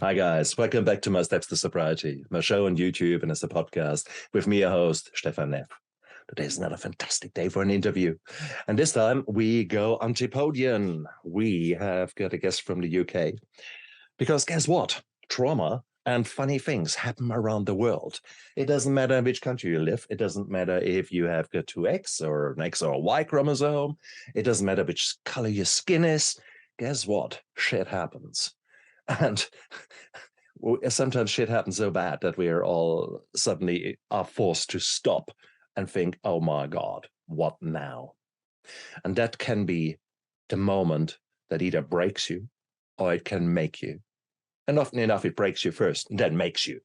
Hi guys, welcome back to My Steps to Sobriety, my show on YouTube and as a podcast with me, your host, Stefan Neff. Today's another fantastic day for an interview. And this time we go antipodian. We have got a guest from the UK. Because guess what? Trauma and funny things happen around the world. It doesn't matter in which country you live. It doesn't matter if you have got two X or an X or a Y chromosome. It doesn't matter which color your skin is. Guess what? Shit happens. And sometimes shit happens so bad that we are all suddenly are forced to stop and think, oh my God, what now? And that can be the moment that either breaks you or it can make you. And often enough, it breaks you first and then makes you.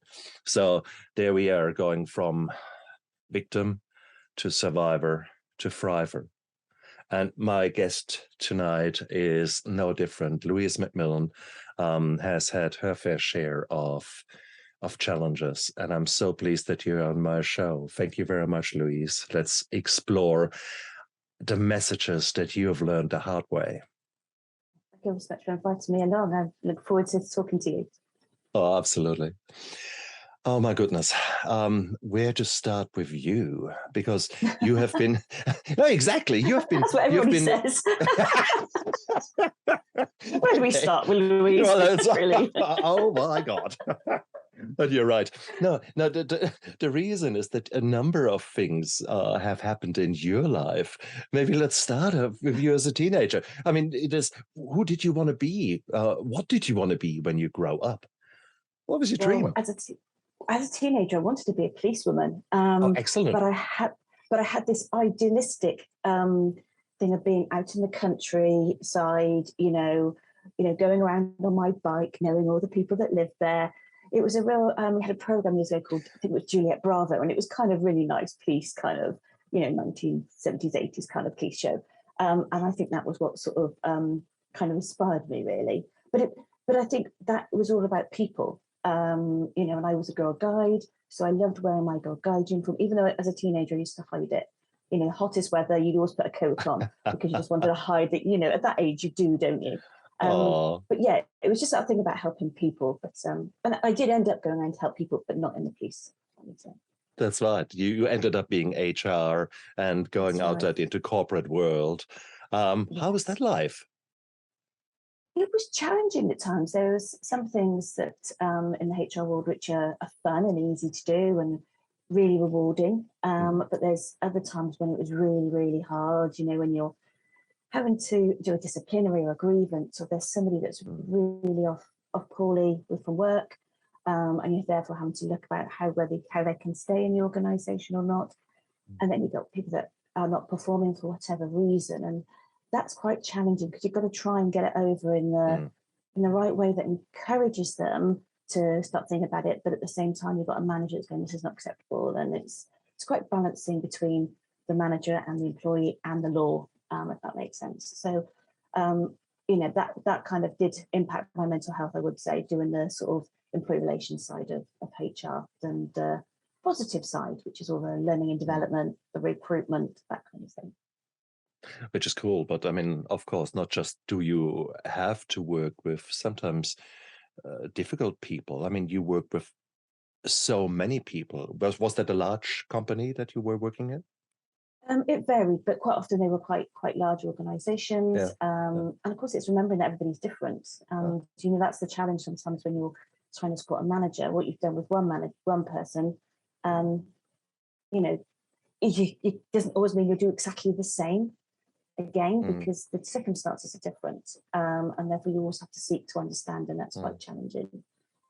So there we are going from victim to survivor to thriver. And my guest tonight is no different. Louise McMilan has had her fair share of challenges, and I'm so pleased that you're on my show. Thank you very much, Louise. Let's explore the messages that you have learned the hard way. Thank you so much for inviting me along. I look forward to talking to you. Oh, absolutely. Oh my goodness. Where to start with you? Because you have been no, exactly. You have been That's what everybody says. Where do we start with Louise? Well, really? Oh my God. But you're right. No, the reason is that a number of things have happened in your life. Maybe let's start with you as a teenager. I mean, it is, who did you want to be? What did you want to be when you grow up? What was your dream? As a teenager, I wanted to be a policewoman. Oh, excellent. But I had this idealistic thing of being out in the countryside, going around on my bike, knowing all the people that lived there. It was a real, we had a program years ago called, I think it was Juliet Bravo, and it was kind of really nice police kind of, 1970s, 80s kind of police show. And I think that was what sort of kind of inspired me, really. But I think that was all about people. And I was a Girl Guide, so I loved wearing my Girl Guide uniform, even though as a teenager I used to hide it. Hottest weather, you'd always put a coat on because you just wanted to hide it. At that age you do, don't you? But yeah, it was just that thing about helping people. But and I did end up going around to help people, but not in the police. That's right. You ended up being HR and going out into corporate world. How was that life? It was challenging at times. There was some things that in the HR world which are fun and easy to do and really rewarding. But there's other times when it was really, really hard, when you're having to do a disciplinary or a grievance, or there's somebody that's really off poorly from work, and you're therefore having to look about how they can stay in the organisation or not. And then you've got people that are not performing for whatever reason. And that's quite challenging because you've got to try and get it over in the right way that encourages them to start thinking about it. But at the same time, you've got a manager that's going, this is not acceptable. And it's quite balancing between the manager and the employee and the law, if that makes sense. So, that kind of did impact my mental health, I would say, doing the sort of employee relations side of HR than the positive side, which is all the learning and development, the recruitment, that kind of thing. Which is cool. But I mean, of course, not just do you have to work with sometimes difficult people. I mean, you work with so many people. Was that a large company that you were working in? It varied, but quite often they were quite large organisations. And of course, it's remembering that everybody's different. And that's the challenge sometimes when you're trying to support a manager. What you've done with one person, it doesn't always mean you'll do exactly the same again, because the circumstances are different, and therefore you always have to seek to understand, and that's quite challenging.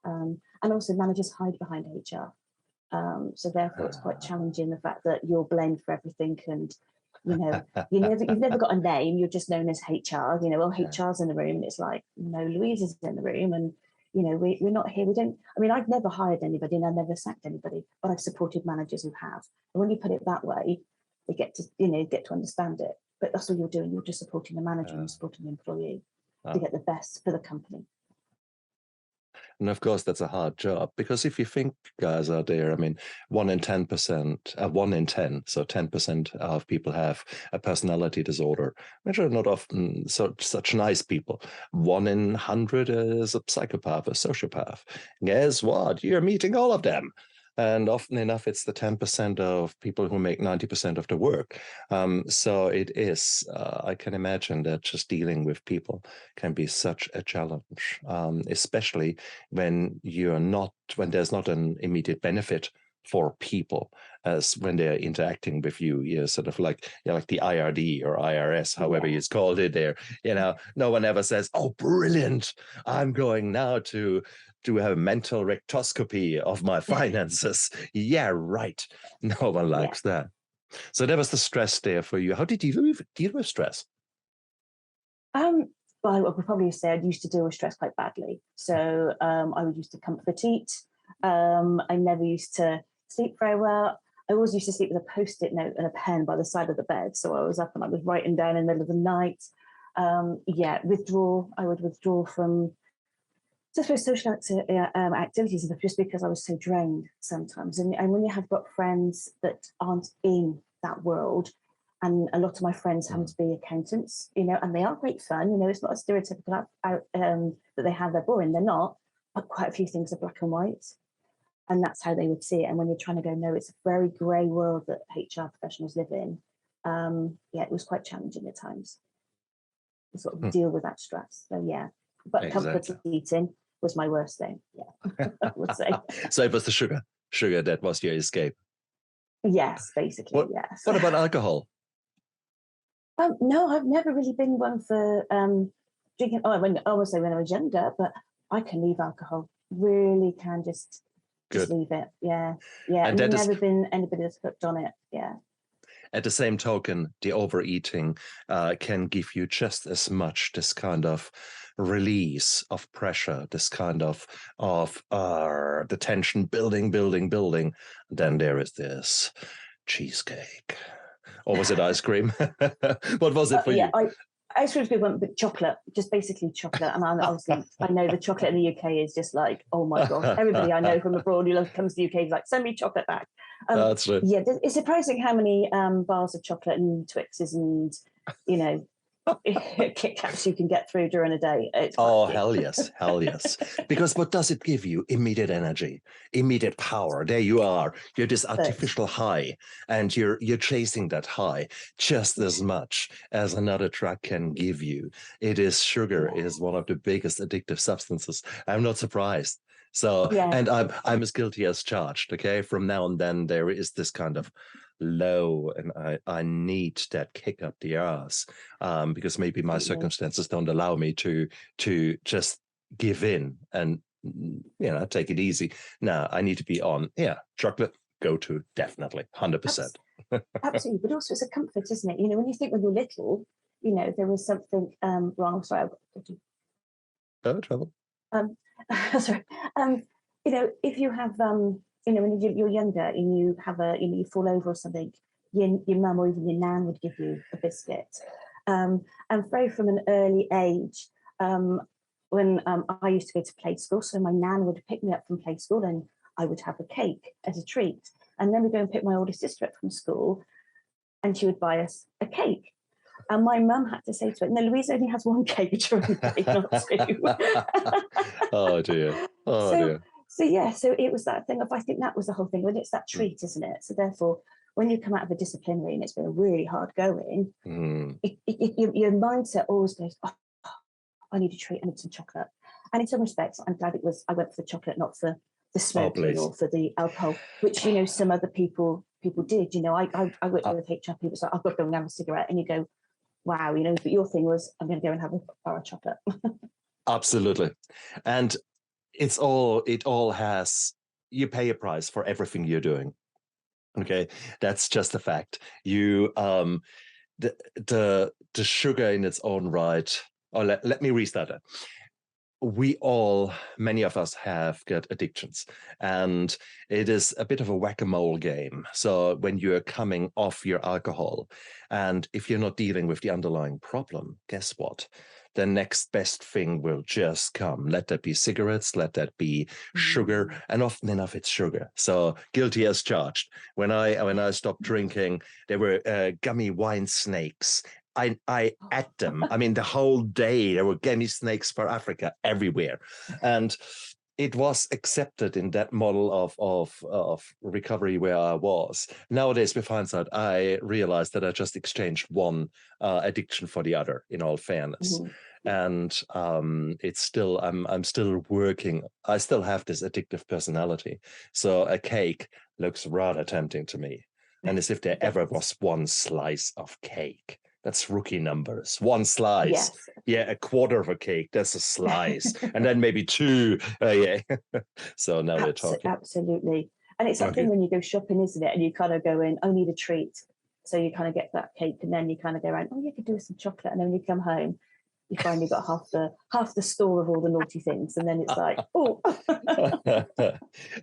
And also managers hide behind HR, so therefore it's quite challenging, the fact that you're blamed for everything, and you've never got a name, you're just known as HR. HR's in the room, and it's like, no, Louise is in the room, and we're not here. I've never hired anybody and I've never sacked anybody, but I've supported managers who have. And when you put it that way, they get to understand it. But that's all you're doing. You're just supporting the manager and supporting the employee to get the best for the company. And of course, that's a hard job, because if you think, guys out there, I mean, 1 in 10, so 10% of people have a personality disorder, which are not often such nice people. 1 in 100 is a psychopath, a sociopath. Guess what? You're meeting all of them. And often enough, it's the 10% of people who make 90% of the work. So it is, I can imagine that just dealing with people can be such a challenge, especially when when there's not an immediate benefit for people, as when they're interacting with you. You're sort of like, like the IRD or IRS, however you called it there. No one ever says, "Oh, brilliant, I'm going now to have a mental rectoscopy of my finances." Yeah, right. No one likes that. So that was the stress there for you. How did you deal with stress? Well, I would probably say I used to deal with stress quite badly. So I would used to comfort eat. I never used to sleep very well. I always used to sleep with a Post-it note and a pen by the side of the bed. So I was up and I was writing down in the middle of the night. Withdrawal. I would withdraw from just for social activities, just because I was so drained sometimes. And when you have got friends that aren't in that world, and a lot of my friends happen to be accountants, and they are great fun. It's not a stereotypical that they're boring. They're not, but quite a few things are black and white. And that's how they would see it. And when you're trying to go, no, it's a very grey world that HR professionals live in. It was quite challenging at times to sort of deal with that stress. So but comfort eating was my worst thing. Yeah, I would say. So it was the sugar that was your escape. Yes, basically. Yes. What about alcohol? No, I've never really been one for drinking. I almost say when I was younger, but I can leave alcohol. Really can just leave it. Yeah. And I've never been anybody that's hooked on it. Yeah. At the same token, the overeating can give you just as much this kind of release of pressure, this kind of the tension building. Then there is this cheesecake. Or was it ice cream? What was it for you? Ice cream's good one, but chocolate, just basically chocolate. And obviously, I know the chocolate in the UK is just like, oh my gosh, everybody I know from abroad who comes to the UK is like, send me chocolate back. That's right. Yeah, it's surprising how many bars of chocolate and Twixes and, Kit Kats you can get through during a day. Hell yes. Because what does it give you? Immediate energy, immediate power. There you are. You're this artificial high, and you're chasing that high just as much as another drug can give you. Sugar is one of the biggest addictive substances. I'm not surprised. So, and I'm as guilty as charged. Okay, from now and then there is this kind of low, and I need that kick up the arse, because maybe my circumstances don't allow me to just give in and take it easy. No, I need to be on chocolate, go to, definitely 100%. Absolutely, but also it's a comfort, isn't it? When you think when you're little, there was something wrong. Sorry, I've got to trouble. Sorry. If you have when you're younger and you have you fall over or something, your mum or even your nan would give you a biscuit. And very from an early age, when I used to go to play school, so my nan would pick me up from play school and I would have a cake as a treat. And then we'd go and pick my older sister up from school and she would buy us a cake. And my mum had to say to it, no, Louise only has one cake during the day, not two. Oh dear. So it was that thing of, I think that was the whole thing, when it's that treat, isn't it? So therefore, when you come out of a disciplinary and it's been really hard going, your mindset always goes, I need a treat, I need some chocolate. And in some respects, I'm glad I went for the chocolate, not for the smoking or for the alcohol, which, some other people did. I worked with HR people, so I've got to go and have a cigarette, and you go, wow, but your thing was, I'm going to go and have a bar of chocolate. Absolutely. And it all has, you pay a price for everything you're doing. Okay, that's just a fact. You the sugar in its own right. Let me restart it. Many of us have got addictions, and it is a bit of a whack-a-mole game. So when you're coming off your alcohol, and if you're not dealing with the underlying problem, guess what? the next best thing will just come. Let that be cigarettes, let that be sugar, and often enough it's sugar. So guilty as charged. When I stopped drinking, there were gummy wine snakes. I ate them. I mean, the whole day there were gummy snakes for Africa everywhere, and it was accepted in that model of recovery where I was. Nowadays, with hindsight, I realized that I just exchanged one addiction for the other, in all fairness. And it's still, I'm still working. I still have this addictive personality. So a cake looks rather tempting to me. And as if there ever was one slice of cake. That's rookie numbers. One slice. Yes. Yeah, a quarter of a cake. That's a slice. And then maybe two. Yeah. So now we're talking. Absolutely. And it's that thing when you go shopping, isn't it? And you kind of go in, I need a treat. So you kind of get that cake and then you kind of go around, you could do with some chocolate. And then when you come home, you find you've got half the store of all the naughty things. And then it's like, oh.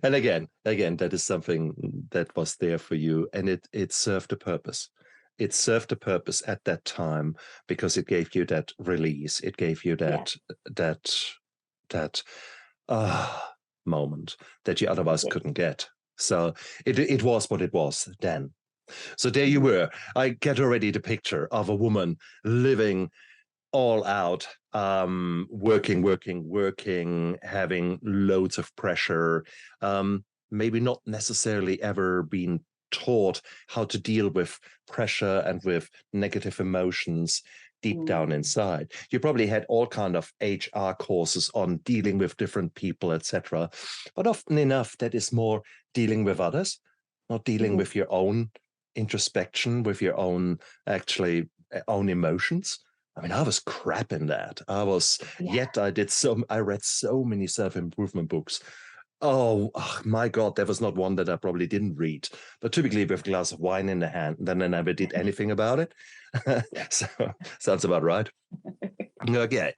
And again, that is something that was there for you. And it served a purpose. It served a purpose at that time because it gave you that release. It gave you that moment that you otherwise couldn't get. So it was what it was then. So there you were. I get already the picture of a woman living all out, working, having loads of pressure, maybe not necessarily ever been taught how to deal with pressure and with negative emotions deep down inside. You probably had all kind of HR courses on dealing with different people, etc. But often enough, that is more dealing with others, not dealing with your own introspection, with your own own emotions. I mean, I was crap in that. Yet I read so many self-improvement books. Oh my God, there was not one that I probably didn't read. But typically with a glass of wine in the hand, then I never did anything about it. So sounds about right. Okay.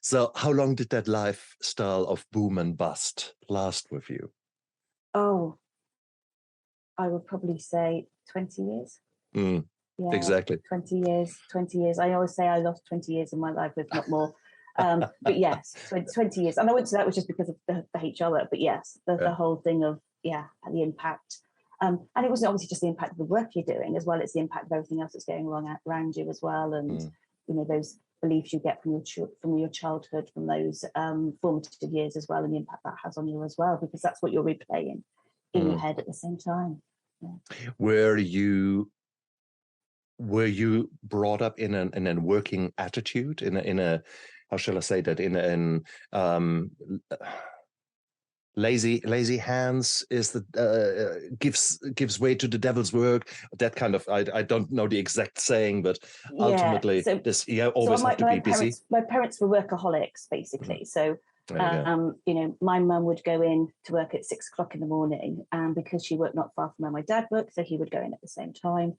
So how long did that lifestyle of boom and bust last with you? Oh, I would probably say 20 years. Yeah, exactly. 20 years. I always say I lost 20 years of my life, if not more. But yes, 20 years. And I wouldn't say that was just because of the HR work, but yes, the whole thing of, the impact. And it wasn't obviously just the impact of the work you're doing as well, it's the impact of everything else that's going wrong around you as well. And, those beliefs you get from your childhood, from those formative years as well, and the impact that has on you as well, because that's what you're replaying in your head at the same time. Yeah. Were you brought up in a working attitude, in a how shall I say that, in lazy hands is the gives way to the devil's work, that kind of, I don't know the exact saying, but ultimately always have to be busy. My parents were workaholics basically. So my mum would go in to work at 6 o'clock in the morning, and because she worked not far from where my dad worked, so he would go in at the same time.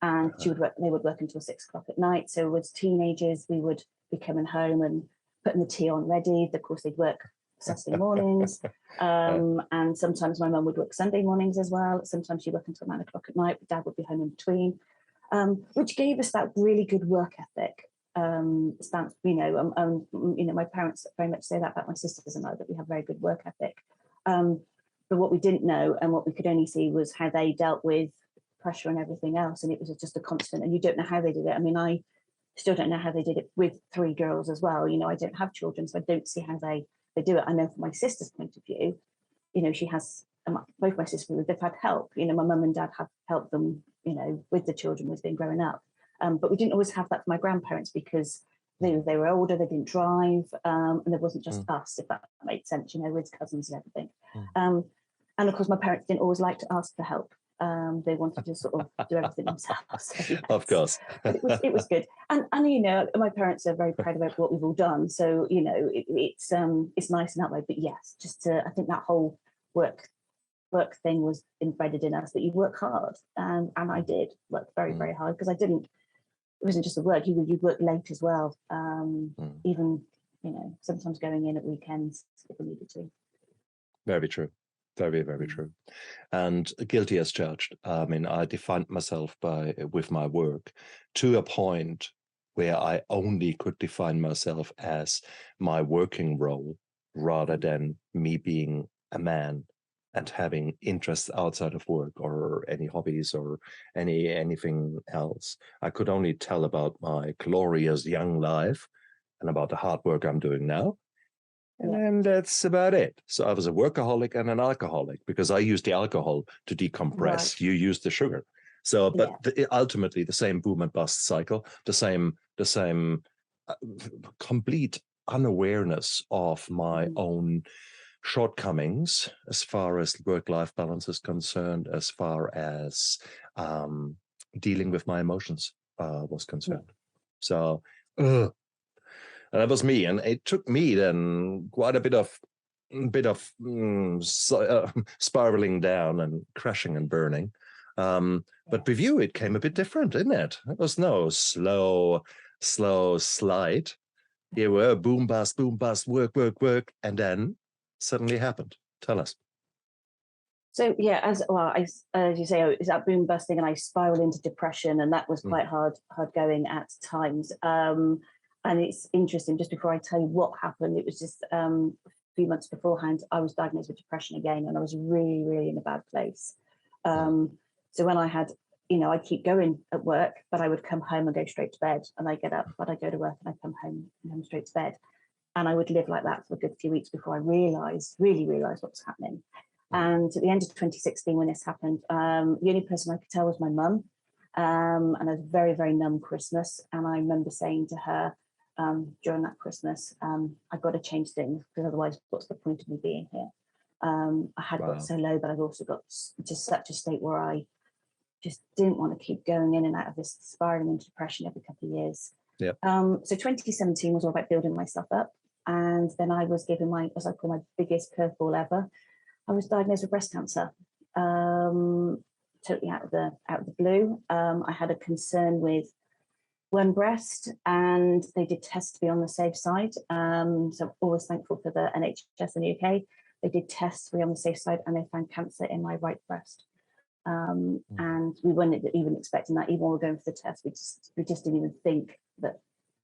And they would work until 6 o'clock at night. So as teenagers, we would be coming home and putting the tea on ready. Of course, they'd work Saturday mornings. And sometimes my mum would work Sunday mornings as well. Sometimes she'd work until 9 o'clock at night, but Dad would be home in between, which gave us that really good work ethic. Stance, my parents very much say that about my sisters and I, that we have very good work ethic. But what we didn't know and what we could only see was how they dealt with pressure and everything else, and it was just a constant, and you don't know how they did it. I mean, I still don't know how they did it with 3 girls as well. I don't have children, so I don't see how they do it. I know from my sister's point of view, she has both my sisters, they've had help. My mum and dad have helped them, with the children as they've been growing up. But we didn't always have that for my grandparents because they were older, they didn't drive, and there wasn't just us, if that made sense, with cousins and everything. And of course, my parents didn't always like to ask for help. They wanted to sort of do everything themselves. So yes. Of course. But it was good. And my parents are very proud of what we've all done. So, it's nice in that way. But yes, I think that whole work thing was embedded in us, that you work hard. And I did work very, very hard, because it wasn't just the work, you'd work late as well. Even, sometimes going in at weekends if we needed to. Very true. Very, very true. And guilty as charged. I mean, I defined myself with my work to a point where I only could define myself as my working role rather than me being a man and having interests outside of work or any hobbies or anything else. I could only tell about my glorious young life and about the hard work I'm doing now. And then that's about it. So I was a workaholic and an alcoholic because I used the alcohol to decompress. Right. You used the sugar. So, but ultimately the same boom and bust cycle, the same complete unawareness of my own shortcomings as far as work-life balance is concerned, as far as dealing with my emotions was concerned. So, and that was me, and it took me then quite a bit of spiraling down and crashing and burning. But with you, it came a bit different, didn't it? It was no slow slide. You were boom, bust, work, and then suddenly happened. Tell us. So yeah, as you say, it's that boom busting, and I spiraled into depression, and that was quite hard going at times. And it's interesting, just before I tell you what happened, it was just a few months beforehand, I was diagnosed with depression again, and I was really, really in a bad place. So when I had, I'd keep going at work, but I would come home and go straight to bed, and I'd get up, but I'd go to work and I'd come home and come straight to bed. And I would live like that for a good few weeks before I really realized what was happening. And at the end of 2016, when this happened, the only person I could tell was my mum. And it was a very, very numb Christmas. And I remember saying to her during that Christmas, I've got to change things, because otherwise, what's the point of me being here? I had got so low, but I've also got just such a state where I just didn't want to keep going in and out of this spiraling into depression every couple of years. So 2017 was all about building myself up. And then I was given as I call my biggest curveball ever. I was diagnosed with breast cancer, totally out of the blue. I had a concern with one breast, and they did test to be on the safe side. So I'm always thankful for the NHS in the UK. They did tests to be on the safe side, and they found cancer in my right breast. And we weren't even expecting that. Even when we were going for the test, we just didn't even think that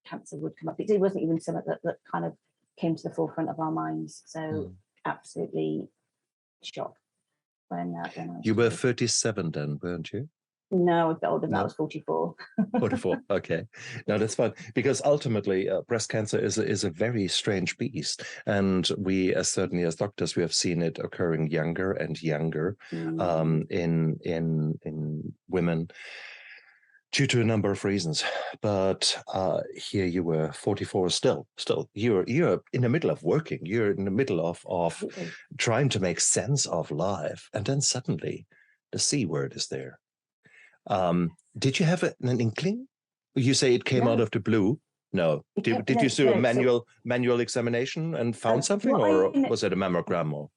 cancer would come up. It wasn't even something that kind of came to the forefront of our minds. So absolutely shocked when you were 37 then, weren't you? No, I was older than that. I was 44. 44. Okay. No, that's fine. Because ultimately, breast cancer is a very strange beast. And we, certainly as doctors, we have seen it occurring younger and younger in women due to a number of reasons. But here you were 44 still. You're in the middle of working. You're in the middle of trying to make sense of life. And then suddenly the C word is there. Did you have an inkling? You say it came out of the blue. No. Did you do a manual examination and found something, or was it a mammogram? Or?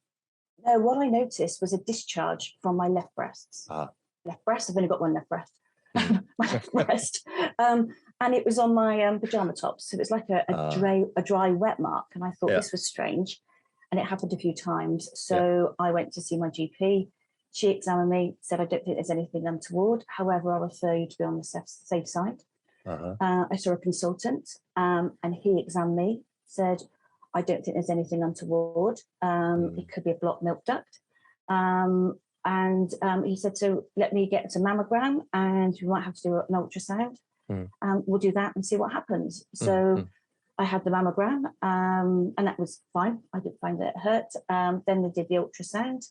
No, what I noticed was a discharge from my left breast. Left breast. I've only got one left breast. My left breast. And it was on my pajama tops. So it was like a dry wet mark. And I thought this was strange. And it happened a few times. So I went to see my GP. She examined me, said, I don't think there's anything untoward. However, I refer you to be on the safe side. I saw a consultant, and he examined me, said, I don't think there's anything untoward. It could be a blocked milk duct. And he said, so let me get a mammogram, and we might have to do an ultrasound. We'll do that and see what happens. So I had the mammogram, and that was fine. I didn't find that it hurt. Then they did the ultrasound.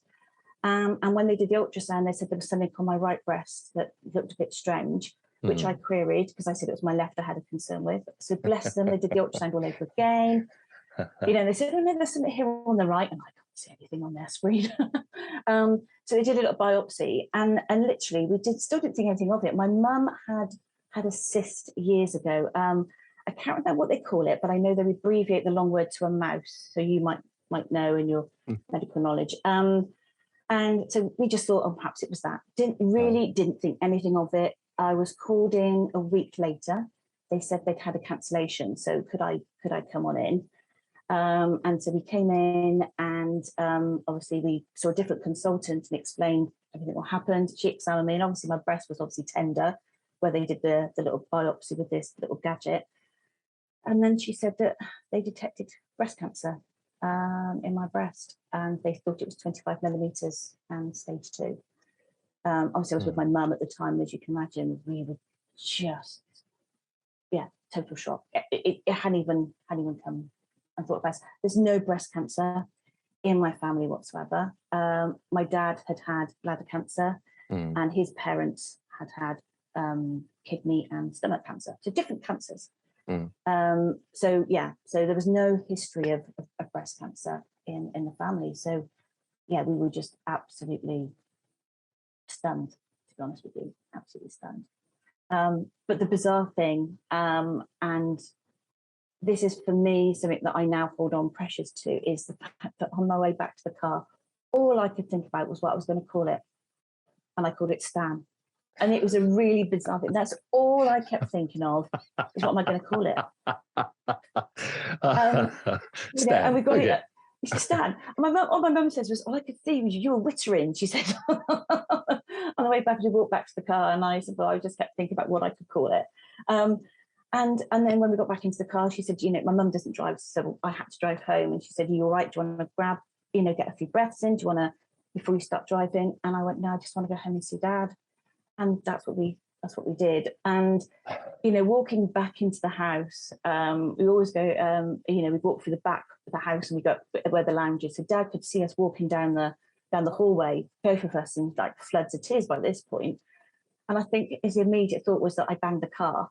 And when they did the ultrasound, they said there was something on my right breast that looked a bit strange, which I queried because I said it was my left I had a concern with. So bless them, they did the ultrasound all over again. They said, oh no, there's something here on the right, and I can't see anything on their screen. So they did a little biopsy, and literally still didn't think anything of it. My mum had a cyst years ago. I can't remember what they call it, but I know they abbreviate the long word to a mouse. So you might know in your medical knowledge. And so we just thought, perhaps it was that. Didn't think anything of it. I was called in a week later. They said they'd had a cancellation. So could I come on in? And so we came in, and obviously we saw a different consultant and explained everything what happened. She examined me, and obviously my breast was obviously tender, where they did the little biopsy with this little gadget. And then she said that they detected breast cancer in my breast, and they thought it was 25 millimeters and stage 2. Obviously, I was with my mum at the time, as you can imagine. We were just, total shock. It hadn't even come and thought about it. There's no breast cancer in my family whatsoever. My dad had bladder cancer, and his parents had kidney and stomach cancer, so different cancers. So there was no history of breast cancer in the family. So we were just absolutely stunned, to be honest with you, absolutely stunned. But the bizarre thing, and this is for me something that I now hold on precious to, is the fact that on my way back to the car, all I could think about was what I was going to call it, and I called it Stan. And it was a really bizarre thing. That's all I kept thinking of, is what am I going to call it? And we got it. Stan. And all my mum says was, all I could see was you were wittering, she said. On the way back, we walked back to the car, and I said, well, I just kept thinking about what I could call it. And then when we got back into the car, she said, my mum doesn't drive, so I had to drive home. And she said, are you all right? Do you want to grab, get a few breaths in? Do you want to, before you start driving? And I went, no, I just want to go home and see Dad. And that's what we did. And walking back into the house, we always go, we walk through the back of the house, and we go where the lounge is. So Dad could see us walking down the hallway, both of us in like floods of tears by this point. And I think his immediate thought was that I banged the car,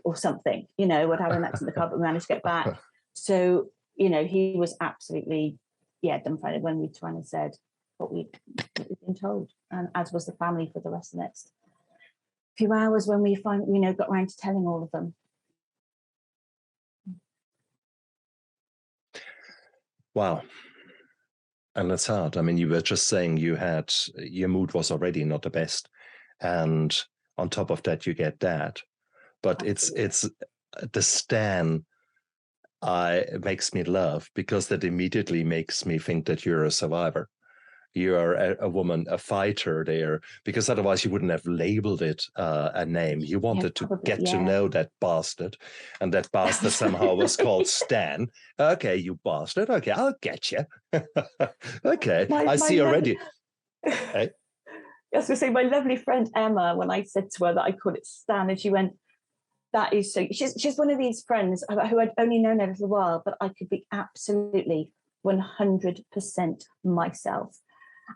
or something, we'd had an accident in the car, but we managed to get back. So, he was absolutely, dumbfounded when we turned and said what we'd been told, and as was the family for the rest of the next few hours when we finally, got around to telling all of them. Wow. And it's hard. I mean, you were just saying your mood was already not the best. And on top of that, you get that. But Absolutely. it's the Stan makes me laugh, because that immediately makes me think that you're a survivor. You are a woman, a fighter there, because otherwise you wouldn't have labeled it a name. You wanted to get to know that bastard, and that bastard somehow was called Stan. Okay, you bastard. Okay, I'll get you. Okay, I see already. Hey? I was going to say, my lovely friend Emma, when I said to her that I called it Stan, and she went, that is so, she's one of these friends who I'd only known a little while, but I could be absolutely 100% myself.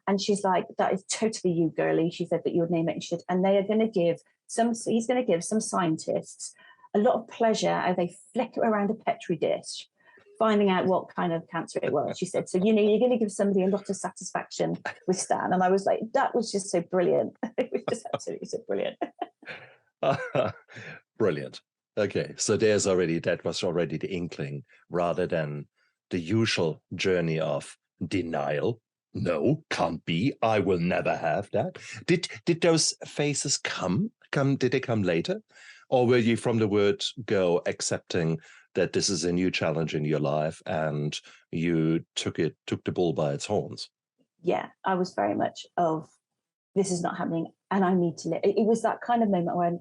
And she's like, that is totally you, girly. She said that you would name it. And she said, and they are going to give he's going to give some scientists a lot of pleasure as they flick it around a Petri dish, finding out what kind of cancer it was. She said, so, you're going to give somebody a lot of satisfaction with Stan. And I was like, that was just so brilliant. It was just absolutely so brilliant. Brilliant. Okay. So that was already the inkling, rather than the usual journey of denial. No, can't be. I will never have that. Did those phases come? Did they come later? Or were you from the word go accepting that this is a new challenge in your life, and you took the bull by its horns? Yeah, I was very much of, this is not happening and I need to live. It was that kind of moment where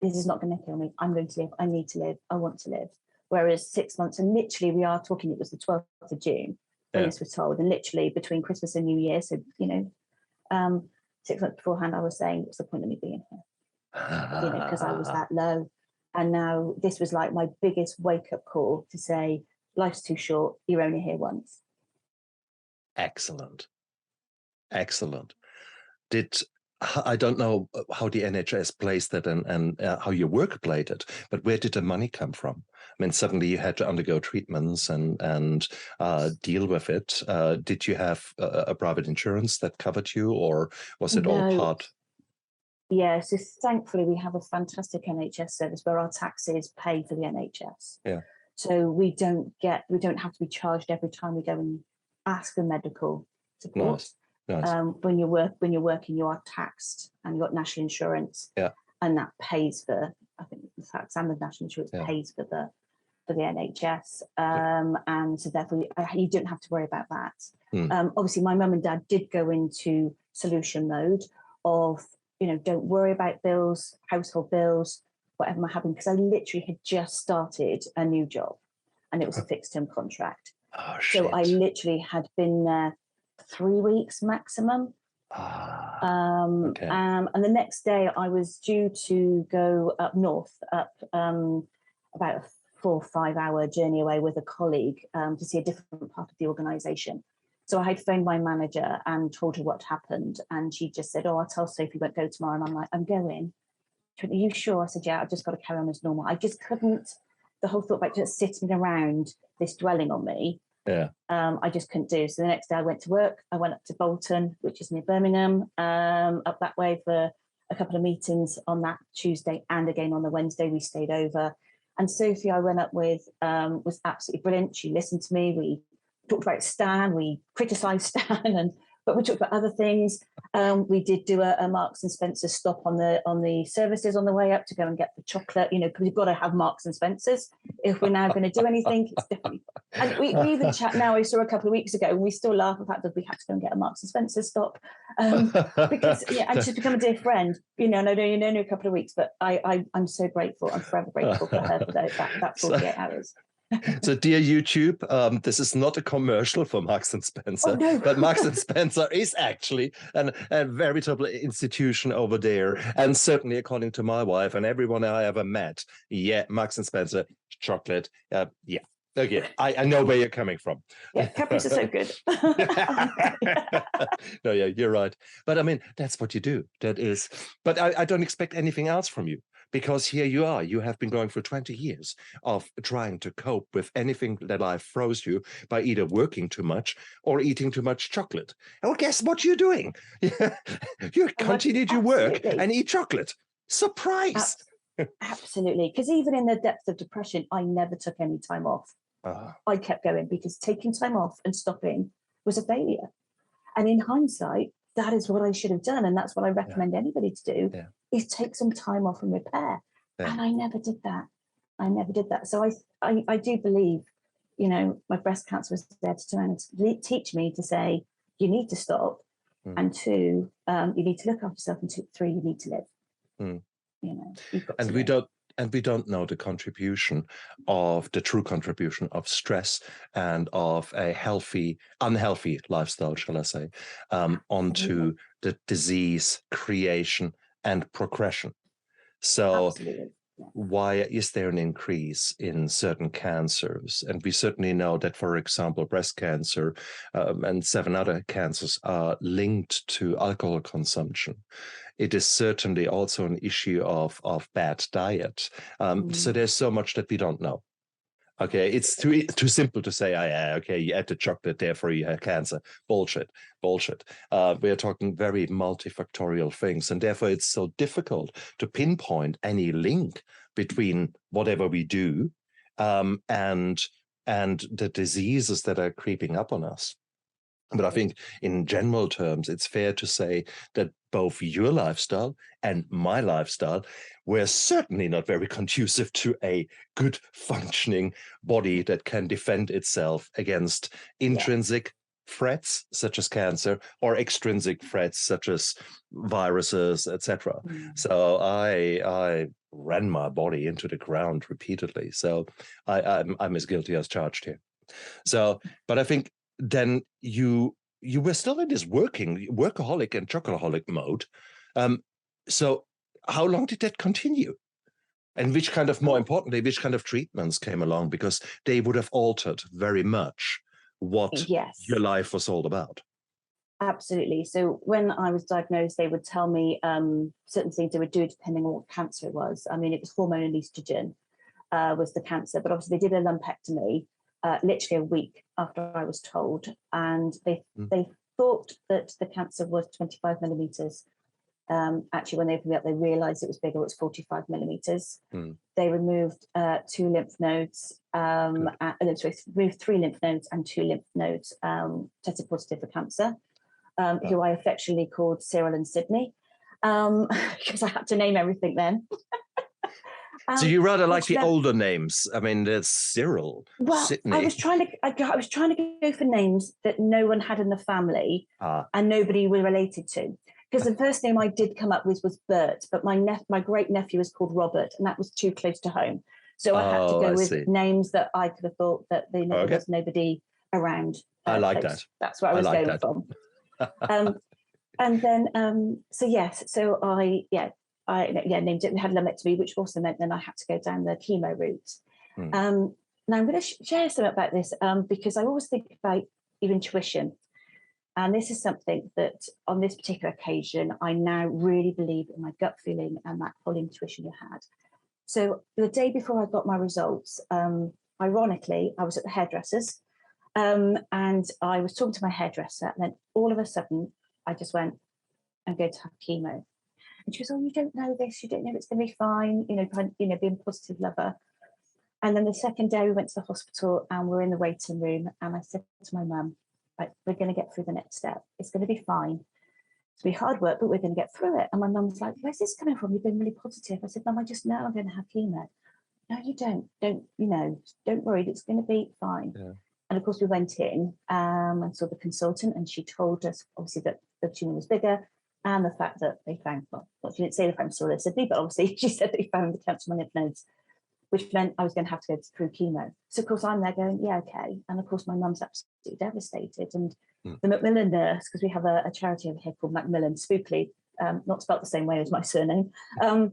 this is not going to kill me. I'm going to live. I need to live. I want to live. Whereas 6 months, and literally we are talking, it was the 12th of June when this was told, and literally between Christmas and New Year, so 6 months beforehand, I was saying, what's the point of me being here? Because I was that low. And now this was like my biggest wake-up call to say, life's too short, you're only here once. Excellent. I don't know how the NHS placed it and how your work played it, but where did the money come from? I mean, suddenly you had to undergo treatments and deal with it. Did you have a private insurance that covered you, or was it all part? Yeah, so thankfully we have a fantastic NHS service where our taxes pay for the NHS. Yeah. So we don't have to be charged every time we go and ask for medical support. Nice. When you're working, you are taxed, and you've got national insurance. Yeah. And that pays for, I think the tax and the national insurance pays for the NHS. And so therefore you don't have to worry about that. Obviously my mum and dad did go into solution mode of don't worry about bills, household bills, whatever I'm having, because I literally had just started a new job and it was a fixed term contract. Oh, so I shit. literally had been there 3 weeks maximum. Okay. And the next day I was due to go up north, about a 4 or 5 hour journey away with a colleague to see a different part of the organisation. So I had phoned my manager and told her what happened. And she just said, oh, I'll tell Sophie you won't go tomorrow. And I'm like, I'm going. She went, are you sure? I said, yeah, I've just got to carry on as normal. I just couldn't, the whole thought about just sitting around this dwelling on me. Yeah. I just couldn't do. So the next day I went to work. I went up to Bolton, which is near Birmingham, up that way for a couple of meetings on that Tuesday and again on the Wednesday. We stayed over. And Sophie I went up with was absolutely brilliant. She listened to me. We talked about Stan. We criticised Stan, but we talked about other things. We did do a Marks and Spencer stop on the services on the way up to go and get the chocolate, because we've got to have Marks and Spencers if we're now going to do anything. It's different. And we even chat now. I saw a couple of weeks ago, and we still laugh at the fact that we had to go and get a Marks and Spencer stop because and she's become a dear friend. And I know you know her a couple of weeks, but I'm so grateful. I'm forever grateful for her for that 48 hours. So, dear YouTube, this is not a commercial for Marks and Spencer, no. but Marks and Spencer is actually a veritable institution over there. And certainly, according to my wife and everyone I ever met, Marks and Spencer, chocolate, yeah. Okay, I know where you're coming from. Yeah, Capris are so good. No, yeah, you're right. But I mean, that's what you do. That is, but I don't expect anything else from you. Because here you are, you have been going for 20 years of trying to cope with anything that life throws you by either working too much or eating too much chocolate. Well, guess what you're doing? You continue to work and eat chocolate. Surprise! Absolutely. Because even in the depth of depression, I never took any time off. I kept going because taking time off and stopping was a failure. And in hindsight, that is what I should have done. And that's what I recommend anybody to do, is take some time off and repair. And I never did that. So I do believe, my breast cancer was there to try and teach me to say, you need to stop. And 2, you need to look after yourself. And 3, you need to live. And we don't know the true contribution of stress and of a unhealthy lifestyle, shall I say, onto the disease creation and progression. So why is there an increase in certain cancers? And we certainly know that, for example, breast cancer and 7 other cancers are linked to alcohol consumption. It is certainly also an issue of bad diet. So there's so much that we don't know. Okay, it's too simple to say, okay, you ate the chocolate, therefore you have cancer. Bullshit. We are talking very multifactorial things, and therefore it's so difficult to pinpoint any link between whatever we do and the diseases that are creeping up on us. But I think in general terms, it's fair to say that both your lifestyle and my lifestyle were certainly not very conducive to a good functioning body that can defend itself against intrinsic threats such as cancer or extrinsic threats such as viruses, etc. So I ran my body into the ground repeatedly. So I'm as guilty as charged here. So, but I think then you were still in this workaholic and chocoholic mode. So how long did that continue? And more importantly, which kind of treatments came along? Because they would have altered very much what your life was all about. Absolutely. So when I was diagnosed, they would tell me certain things they would do depending on what cancer it was. I mean, it was hormone estrogen was the cancer, but obviously they did a lumpectomy literally a week after I was told, and they thought that the cancer was 25 millimeters. Actually, when they opened it up, they realized it was bigger. It was 45 millimeters. They removed 2 lymph nodes, removed 3 lymph nodes, and 2 lymph nodes tested positive for cancer, who I affectionately called Cyril and Sydney, because I had to name everything then. So you rather like the older names? I mean, there's Cyril, Sydney. I was trying to go for names that no one had in the family and nobody was related to. because the first name I did come up with was Bert, but my great nephew was called Robert, and that was too close to home. So I had to go with names that I could have thought that there was nobody around. I like close. that. That's where I was going from. And then, so I named it and had lumpectomy, which also meant then I had to go down the chemo route. Now I'm going to share something about this because I always think about your intuition. And this is something that on this particular occasion, I now really believe in my gut feeling and that full intuition you had. So the day before I got my results, ironically, I was at the hairdresser's and I was talking to my hairdresser, and then all of a sudden I just went, I'm going to have chemo. And she was, oh, you don't know this, you don't know it's going to be fine, being a positive lover. And then the second day we went to the hospital and we're in the waiting room, and I said to my mum, right, we're going to get through the next step. It's going to be fine. It's going to be hard work, but we're going to get through it. And my mum was like, where's this coming from? You've been really positive. I said, Mum, I just know I'm going to have chemo. No, you don't. Don't worry. It's going to be fine. Yeah. And of course, we went in and saw the consultant, and she told us, obviously, that the tumour was bigger and the fact that they found, well, she didn't say they found solidity, but obviously she said they found the cancer on my lymph nodes, which meant I was going to have to go through chemo. So, of course, I'm there going, yeah, okay. And, of course, my mum's absolutely devastated. And the McMilan nurse, because we have a charity over here called Macmillan, spookily, not spelt the same way as my surname, and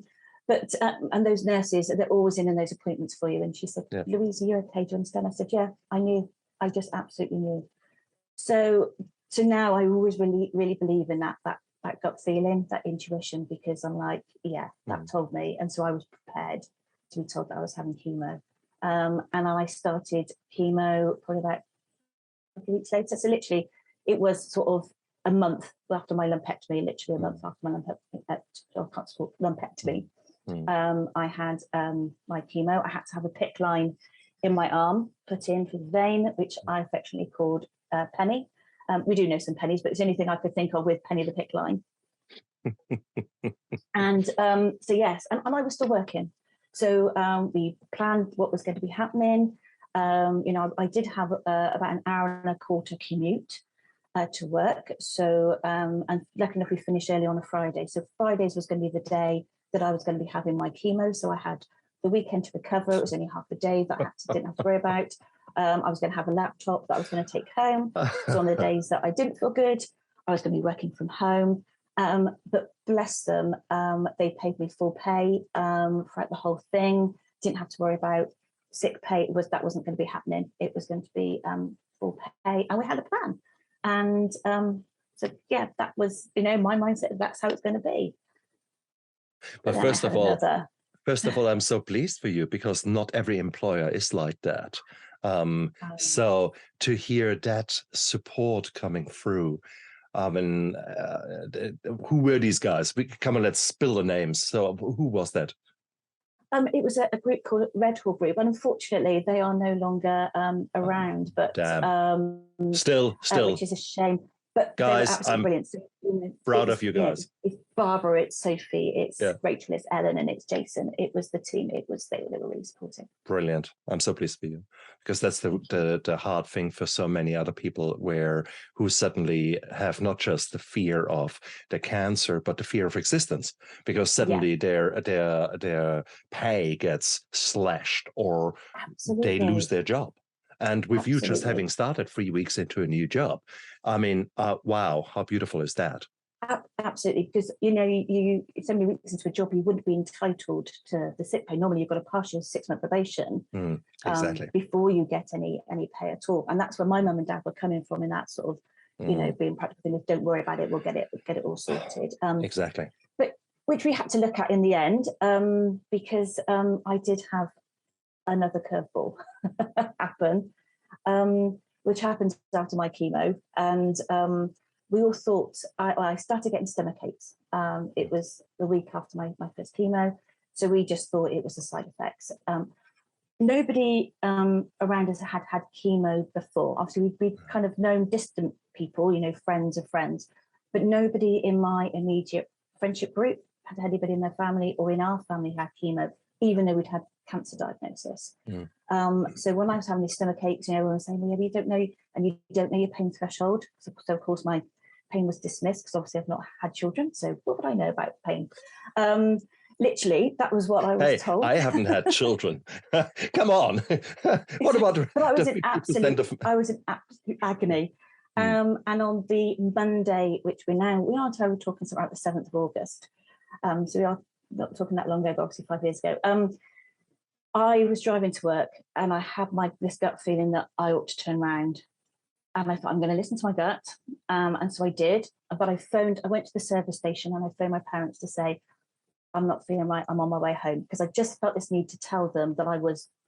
those nurses, they're always in those appointments for you. And she said, Louise, are you okay? Do you understand? I said, yeah, I knew. I just absolutely knew. So now I always really, really believe in that gut feeling, that intuition, because I'm like, yeah, that told me. And so I was prepared to be told that I was having chemo. And I started chemo probably about a few weeks later. So literally, it was sort of a month after my lumpectomy, literally a month after my lumpectomy. I had my chemo. I had to have a PICC line in my arm put in for the vein, which I affectionately called Penny. We do know some pennies, but it's the only thing I could think of with Penny the PICC line. And so yes, and I was still working. So we planned what was going to be happening. I did have about an hour and a quarter commute to work. So, and luckily enough, we finished early on a Friday. So Fridays was going to be the day that I was going to be having my chemo. So I had the weekend to recover. It was only half a day that I didn't have to worry about. I was going to have a laptop that I was going to take home. So on the days that I didn't feel good, I was going to be working from home. But bless them, they paid me full pay throughout the whole thing. Didn't have to worry about sick pay. That wasn't going to be happening. It was going to be full pay, and we had a plan. And so yeah, that was my mindset. That's how it's going to be. But first of all, I'm so pleased for you, because not every employer is like that. So to hear that support coming through. And who were these guys? Come on, let's spill the names. So who was that? It was a group called Red Hall Group, and unfortunately they are no longer around. But still, which is a shame. But guys, I'm brilliant. So, proud of you guys. It's Barbara, it's Sophie, it's Rachel, it's Ellen, and it's Jason. It was the team. They were really supporting. Brilliant. I'm so pleased for you, because that's the hard thing for so many other people, who suddenly have not just the fear of the cancer, but the fear of existence, because suddenly their pay gets slashed, or they lose their job. And with you just having started 3 weeks into a new job, I mean, wow, how beautiful is that? Absolutely, because you so many weeks into a job, you wouldn't be entitled to the sick pay. Normally, you've got to pass your 6-month probation exactly before you get any pay at all. And that's where my mum and dad were coming from, in that sort of being practical. Don't worry about it. We'll get it all sorted. Exactly. But which we had to look at in the end, because I did have another curveball happen, which happened after my chemo, and we all thought I started getting stomach aches. It was the week after my first chemo, so we just thought it was the side effects. Nobody around us had chemo before. Obviously, we'd kind of known distant people, friends of friends, but nobody in my immediate friendship group had anybody in their family or in our family had chemo, even though we'd had cancer diagnosis. So when I was having these stomach aches, everyone was saying, well, yeah, you don't know, and you don't know your pain threshold. So of course, my pain was dismissed because obviously I've not had children. So what would I know about pain? Literally, that was what I was told. I haven't had children. Come on. What about but I was the in 50% absolute agony. And on the Monday, which we are talking about the 7th of August. So we are not talking that long ago, but obviously 5 years ago. I was driving to work and I had this gut feeling that I ought to turn around. And I thought, I'm going to listen to my gut. And so I did. But I went to the service station and I phoned my parents to say, I'm not feeling right, I'm on my way home. Because I just felt this need to tell them that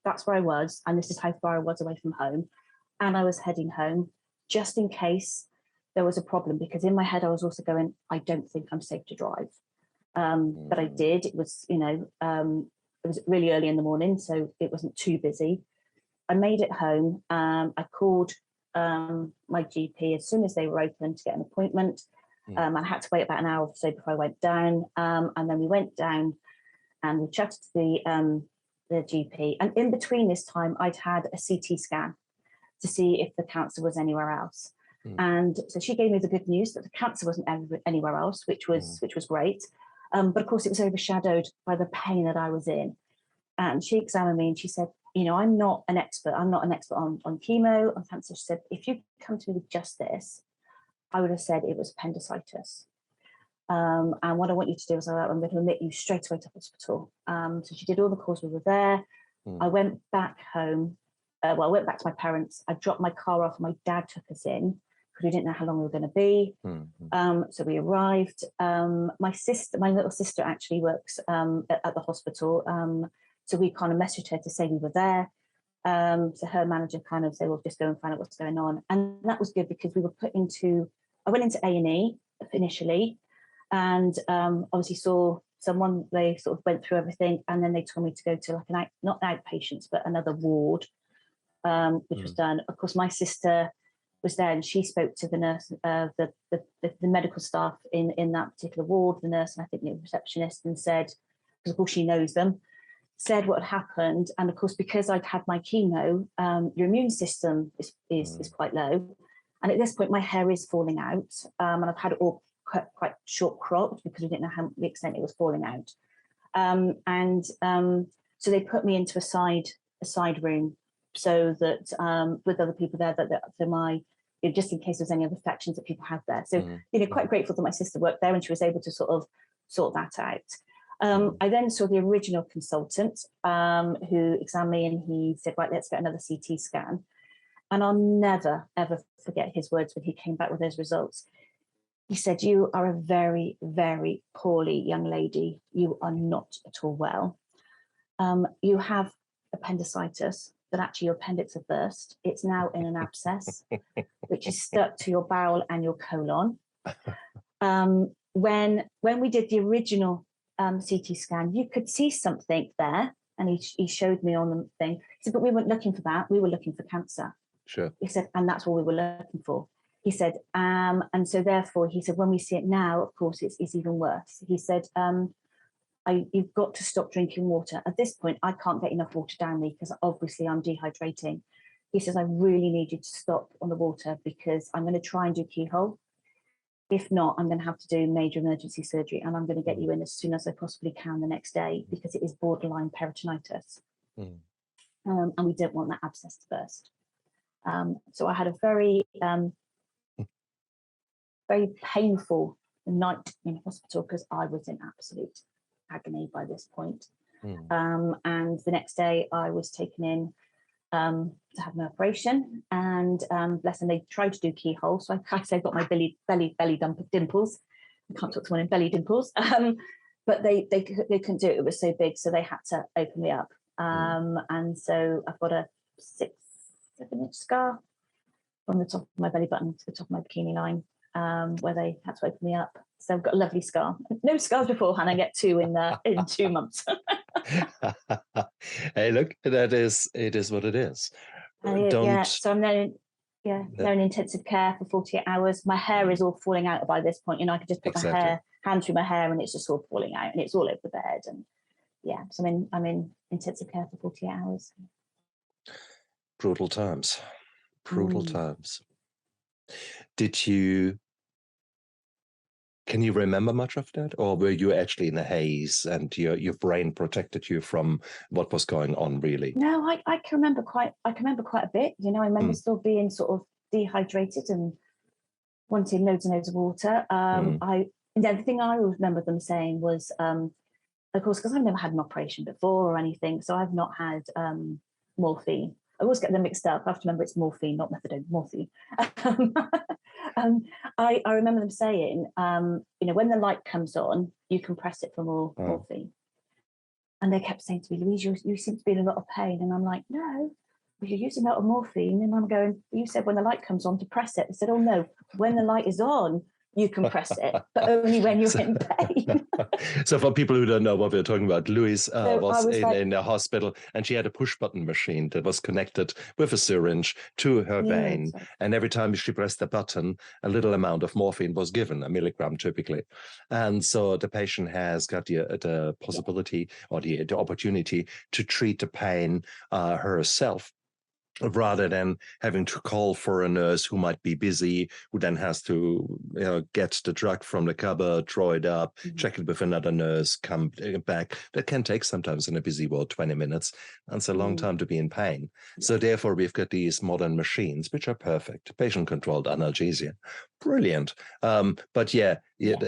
that's where I was. And this is how far I was away from home. And I was heading home just in case there was a problem. Because in my head, I was also going, I don't think I'm safe to drive. But I did. It was, it was really early in the morning, so it wasn't too busy. I made it home. I called my GP as soon as they were open to get an appointment. I had to wait about an hour or so before I went down. And then we went down and we chatted to the GP. And in between this time, I'd had a CT scan to see if the cancer was anywhere else. And so she gave me the good news that the cancer wasn't anywhere else, which was great. But of course, it was overshadowed by the pain that I was in. And she examined me and she said, I'm not an expert. I'm not an expert on chemo, on cancer. She said, if you come to me with just this, I would have said it was appendicitis. And what I want you to do is I'm going to admit you straight away to hospital. So she did all the calls. We were there. I went back home. I went back to my parents. I dropped my car off. My dad took us in because we didn't know how long we were going to be. So we arrived. My little sister actually works at the hospital. So we kind of messaged her to say we were there. So her manager kind of said, well, just go and find out what's going on. And that was good because I went into A&E initially and obviously saw someone. They sort of went through everything and then they told me to go to like not outpatients, but another ward, which was done. Of course, my sister was there and she spoke to the nurse, the medical staff in that particular ward, the nurse and I think the receptionist, and said, because of course she knows them, said what had happened. And of course, because I'd had my chemo, your immune system is quite low. And at this point, my hair is falling out. And I've had it all quite short cropped because we didn't know the extent it was falling out. So they put me into a side room so that with other people there, just in case there's any other infections that people had there. So, quite grateful that my sister worked there and she was able to sort of sort that out. I then saw the original consultant who examined me and he said, right, let's get another CT scan. And I'll never, ever forget his words when he came back with those results. He said, you are a very, very poorly young lady. You are not at all well. You have appendicitis, but actually your appendix has burst. It's now in an abscess, which is stuck to your bowel and your colon. When we did the original CT scan, you could see something there. And he showed me on the thing. He said, but we weren't looking for that. We were looking for cancer. Sure. He said, and that's what we were looking for. He said, and so therefore, he said, when we see it now, of course, it's even worse. He said, you've got to stop drinking water. At this point, I can't get enough water down me because obviously I'm dehydrating. He says, I really need you to stop on the water because I'm going to try and do keyhole. If not, I'm going to have to do major emergency surgery and I'm going to get you in as soon as I possibly can the next day because it is borderline peritonitis. And we don't want that abscess to burst. So I had a very, very painful night in hospital because I was in absolute agony by this point. And the next day I was taken in to have an operation and bless them, they tried to do keyhole. So I got my belly dimples. I can't talk to one in belly dimples. But they couldn't do it. It was so big. So they had to open me up. And so I've got a 6-7 inch scar from the top of my belly button to the top of my bikini line, where they had to open me up. So I've got a lovely scar. No scars beforehand. I get 2 in 2 months. Hey, look, it is what it is. So I'm then they're in intensive care for 48 hours. My hair is all falling out by this point. I could just put my hand through my hair and it's just all falling out and it's all over the bed. And so I'm in intensive care for 48 hours. Brutal times. Did you Can you remember much of that, or were you actually in a haze and your brain protected you from what was going on? Really? No, I can remember quite a bit. You know, I remember still being sort of dehydrated and wanting loads and loads of water. The thing I always remember them saying was, of course, because I've never had an operation before or anything, so I've not had morphine. I always get them mixed up. I have to remember it's morphine, not methadone, morphine. I remember them saying, you know, when the light comes on, you can press it for more morphine. And they kept saying to me, Louise, you seem to be in a lot of pain. And I'm like, no, but you're using a lot of morphine. And I'm going, you said when the light comes on to press it. I said, oh no, when the light is on, you can press it, but only when you're in pain. So for people who don't know what we're talking about, Louise was in a hospital, and she had a push-button machine that was connected with a syringe to her vein. And every time she pressed the button, a little amount of morphine was given, 1 milligram typically. And so the patient has got the possibility or the opportunity to treat the pain herself, rather than having to call for a nurse who might be busy, who then has to get the drug from the cupboard, draw it up, check it with another nurse, come back. That can take sometimes in a busy ward 20 minutes. That's a long time to be in pain. So therefore, we've got these modern machines, which are perfect. Patient-controlled analgesia. Brilliant. But yeah, it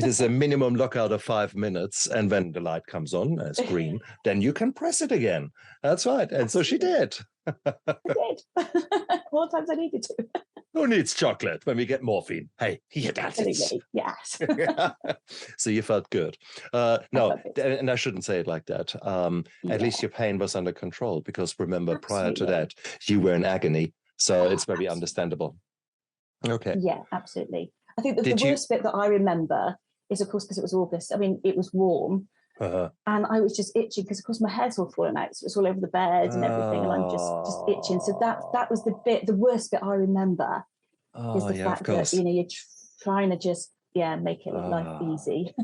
is a minimum lockout of 5 minutes. And when the light comes on as green, then you can press it again. That's right. And so she did. I did. More times I needed to. Who needs chocolate when we get morphine? Hey, here that is. Yes. So you felt good. No, and I shouldn't say it like that. At least your pain was under control, because remember, prior to that, you were in agony. So it's very understandable. Okay. Yeah, absolutely. I think the worst bit that I remember is, of course, because it was August. I mean, it was warm. And I was just itching because, of course, my hair's all falling out, so it's all over the bed and everything, and I'm just itching. So that was the worst bit I remember, is the fact that you're trying to just make it life easy.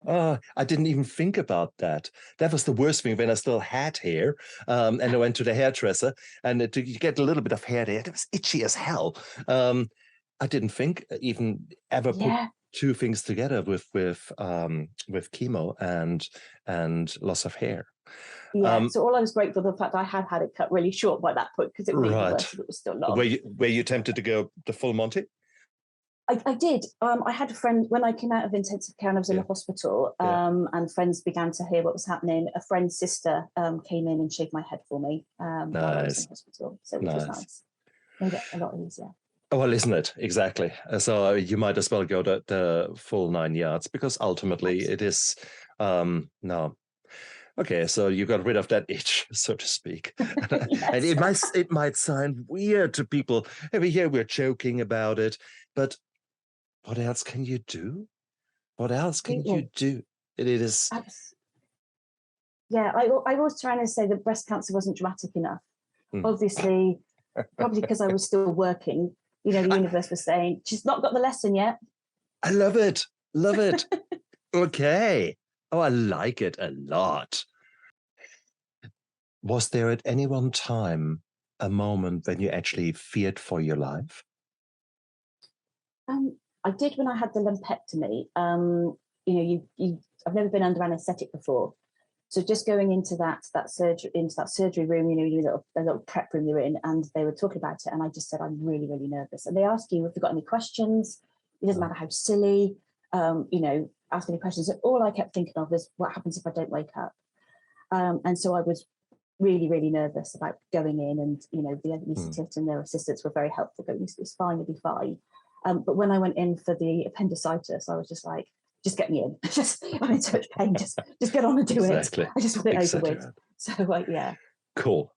I didn't even think about that. That was the worst thing when I still had hair, and I went to the hairdresser, and to get a little bit of hair there, it was itchy as hell. I didn't think even ever put two things together with chemo and loss of hair. So all I was grateful for the fact I had it cut really short by that point, because it would be worse if it was still long. Were you tempted to go the full Monty? I did. I had a friend, when I came out of intensive care and I was in the hospital, and friends began to hear what was happening. A friend's sister came in and shaved my head for me while I was in hospital. So which was nice. Made it a lot easier. Well, isn't it? Exactly. So you might as well go the full 9 yards, because ultimately it is, no. Okay, so you got rid of that itch, so to speak. And it might sound weird to people. Every year we're joking about it, but what else can you do? What else can you do? It is. Yeah, I was trying to say that breast cancer wasn't dramatic enough. Obviously, probably because I was still working. You know, the universe was saying, she's not got the lesson yet. I love it. Love it. Okay. Oh, I like it a lot. Was there at any one time a moment when you actually feared for your life? I did when I had the lumpectomy. I've never been under anaesthetic before. So just going into that surgery room, the little prep room you're in, and they were talking about it, and I just said, I'm really, really nervous. And they ask you if you've got any questions. It doesn't matter how silly, ask any questions. And all I kept thinking of is, what happens if I don't wake up? And so I was really, really nervous about going in, and the anaesthetist and their assistants were very helpful. Going, it's fine, you'll be fine. But when I went in for the appendicitis, I was just like, just get me in. I'm in so much pain. Just get on and do it. I just want it over with. So yeah. Cool.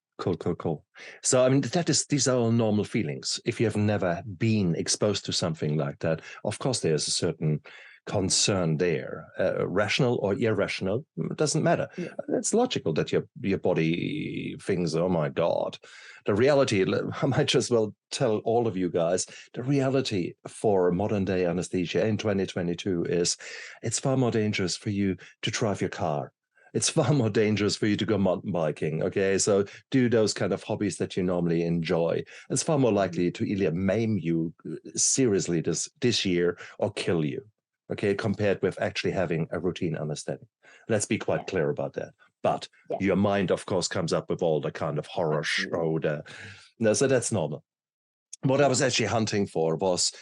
So I mean, these are all normal feelings. If you have never been exposed to something like that, of course there's a certain concern there, rational or irrational, it doesn't matter. It's logical that your body thinks, oh my God. The reality, I might just well tell all of you guys, the reality for modern day anesthesia in 2022 is it's far more dangerous for you to drive your car It's far more dangerous for you to go mountain biking. Okay, so do those kind of hobbies that you normally enjoy. It's far more likely to either maim you seriously this year or kill you. Okay, compared with actually having a routine understanding. Let's be quite clear about that. But your mind, of course, comes up with all the kind of horror show. No, so that's normal. What I was actually hunting for was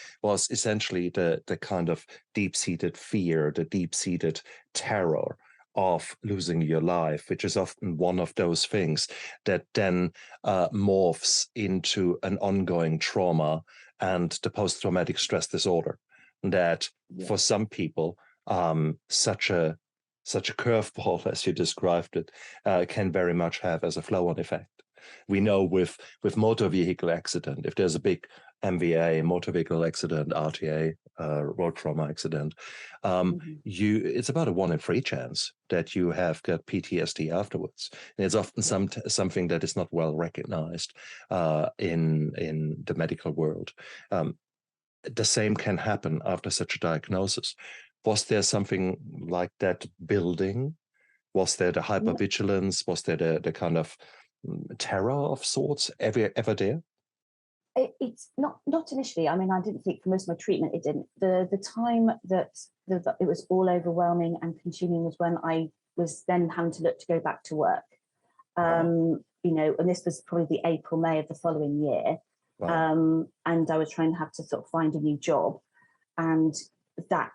essentially the kind of deep-seated fear, the deep-seated terror of losing your life, which is often one of those things that then morphs into an ongoing trauma and the post-traumatic stress disorder. That for some people, such a curveball, as you described it, can very much have as a flow-on effect. We know with motor vehicle accident, if there's a big MVA, motor vehicle accident, RTA, road trauma accident, it's about a 1 in 3 chance that you have got PTSD afterwards. And it's often something that is not well recognized in the medical world. The same can happen after such a diagnosis. Was there something like that building? Was there the hypervigilance? Was there the kind of terror of sorts ever there? It's not initially. I mean, I didn't think for most of my treatment it didn't. The time that it was all overwhelming and consuming was when I was then having to look to go back to work. You know, and this was probably the April, May of the following year. And I was trying to have to sort of find a new job, and that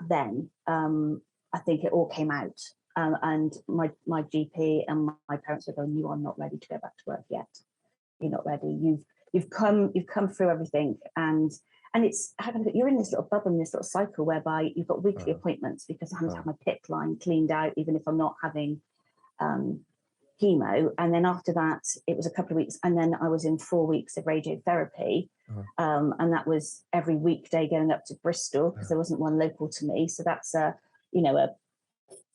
then I think it all came out. And my GP and my parents were going, "You are not ready to go back to work yet. You're not ready. You've come through everything." And it's, you're in this little bubble, in this little cycle whereby you've got weekly appointments because I have to have my PICC line cleaned out, even if I'm not having chemo. And then after that, it was a couple of weeks, and then I was in 4 weeks of radiotherapy, and that was every weekday going up to Bristol because there wasn't one local to me. So that's a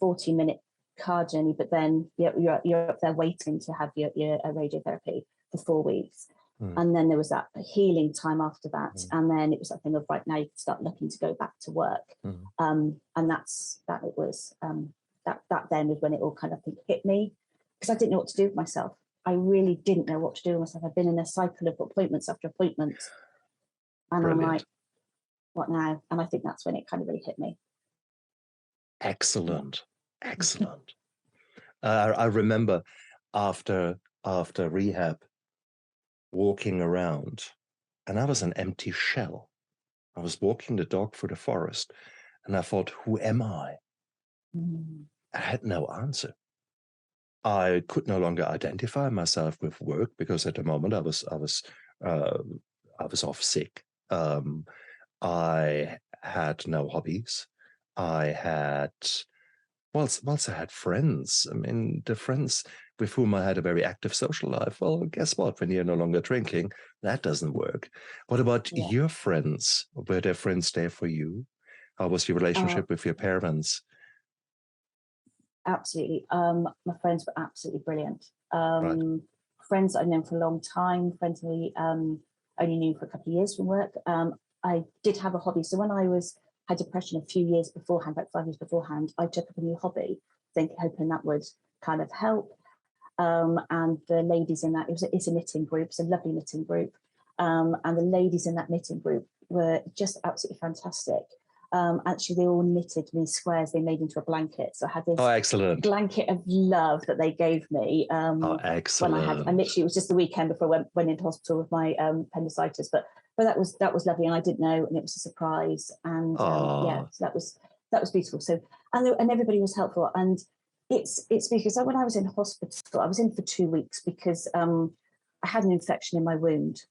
40-minute car journey, but then you're up there waiting to have your radiotherapy for 4 weeks. And then there was that healing time after that. And then it was that thing of, right, now you can start looking to go back to work. And that then was when it all kind of hit me, because I didn't know what to do with myself. I really didn't know what to do with myself. I've been in a cycle of appointments after appointments. And Brilliant. I'm like, what now? And I think that's when it kind of really hit me. Excellent. I remember after rehab, walking around, and I was an empty shell. I was walking the dog through the forest, and I thought, who am I? I had no answer. I could no longer identify myself with work because at the moment I was off sick. I had no hobbies. I had, whilst I had friends, I mean, the friends with whom I had a very active social life, well, guess what? When you're no longer drinking, that doesn't work. What about your friends? Were there friends there for you? How was your relationship with your parents? Absolutely. My friends were absolutely brilliant. Friends I've known for a long time, friends I only knew for a couple of years from work. I did have a hobby. So when I had depression a few years beforehand, about 5 years beforehand, I took up a new hobby, hoping that would kind of help. And the ladies in that, it's a knitting group, it's a lovely knitting group. And the ladies in that knitting group were just absolutely fantastic. Actually, they all knitted me squares they made into a blanket. So I had this excellent. blanket of love that they gave me. Excellent. When I literally, it was just the weekend before I went into hospital with my appendicitis. But that was lovely, and I didn't know, and it was a surprise. And so that was beautiful. So and everybody was helpful. And it's because when I was in hospital, I was in for 2 weeks because I had an infection in my wound,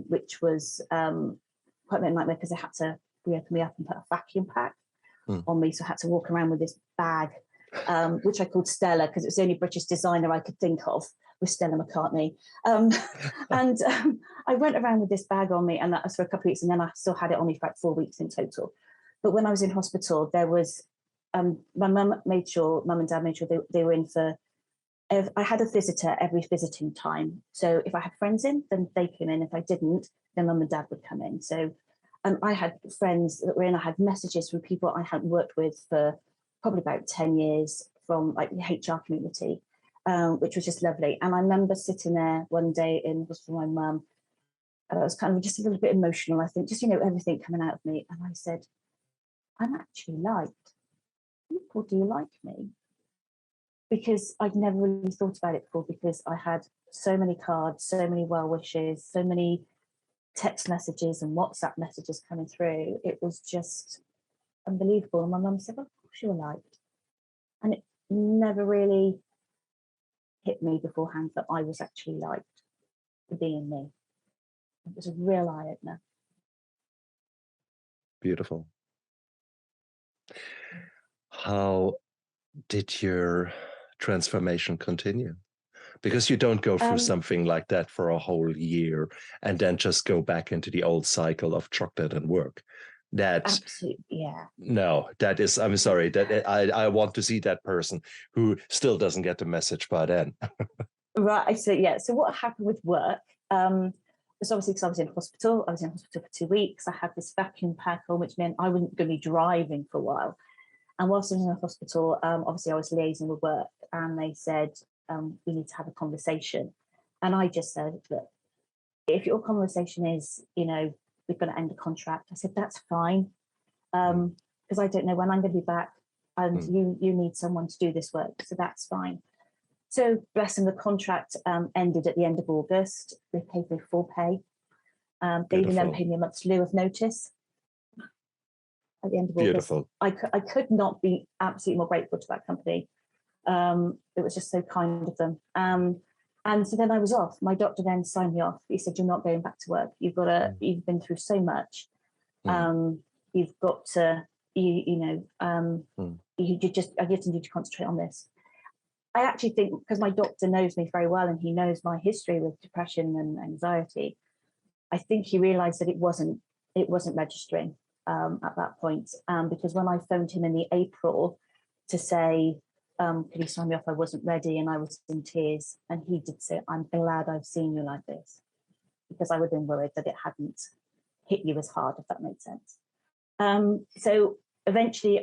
which was quite a nightmare because they had to reopen me up and put a vacuum pack on me. So I had to walk around with this bag, which I called Stella because it was the only British designer I could think of, with Stella McCartney. And I went around with this bag on me, and that was for a couple of weeks, and then I still had it on me for like 4 weeks in total. But when I was in hospital, there was my mum and dad made sure they were in for. I had a visitor every visiting time. So if I had friends in, then they came in. If I didn't, then mum and dad would come in. So I had friends that were in. I had messages from people I hadn't worked with for probably about 10 years from like the HR community, which was just lovely. And I remember sitting there one day in hospital with my mum, and I was kind of just a little bit emotional, I think, just, everything coming out of me. And I said, I'm actually liked. People do like me. Because I'd never really thought about it before, because I had so many cards, so many well wishes, so many text messages and WhatsApp messages coming through. It was just unbelievable. And my mum said, of course you're liked. And it never really hit me beforehand that I was actually liked for being me. It was a real eye-opener. Beautiful. How did your transformation continue? Because you don't go through something like that for a whole year and then just go back into the old cycle of chocolate and work. Absolutely, yeah. No, that is, I'm sorry, that I want to see that person who still doesn't get the message by then. Right, so yeah, so what happened with work, was obviously because I was in hospital for 2 weeks. I had this vacuum pack on, which meant I wasn't going to be driving for a while. And whilst I was in the hospital, obviously I was liaising with work, and they said, we need to have a conversation. And I just said, look, if your conversation is, we're going to end the contract, I said, that's fine. Because I don't know when I'm going to be back, and you need someone to do this work. So that's fine. So bless them, the contract ended at the end of August. They paid me full pay. They even then paid me a month's lieu of notice at the end of August. I could not be absolutely more grateful to that company. It was just so kind of them. And so then I was off. My doctor then signed me off. He said, you're not going back to work. You've been through so much. You've got to, I just need to concentrate on this. I actually think, because my doctor knows me very well and he knows my history with depression and anxiety, I think he realised that it wasn't registering at that point. Because when I phoned him in the April to say, could you sign me off? I wasn't ready, and I was in tears. And he did say, I'm glad I've seen you like this, because I would have been worried that it hadn't hit you as hard, if that made sense. So eventually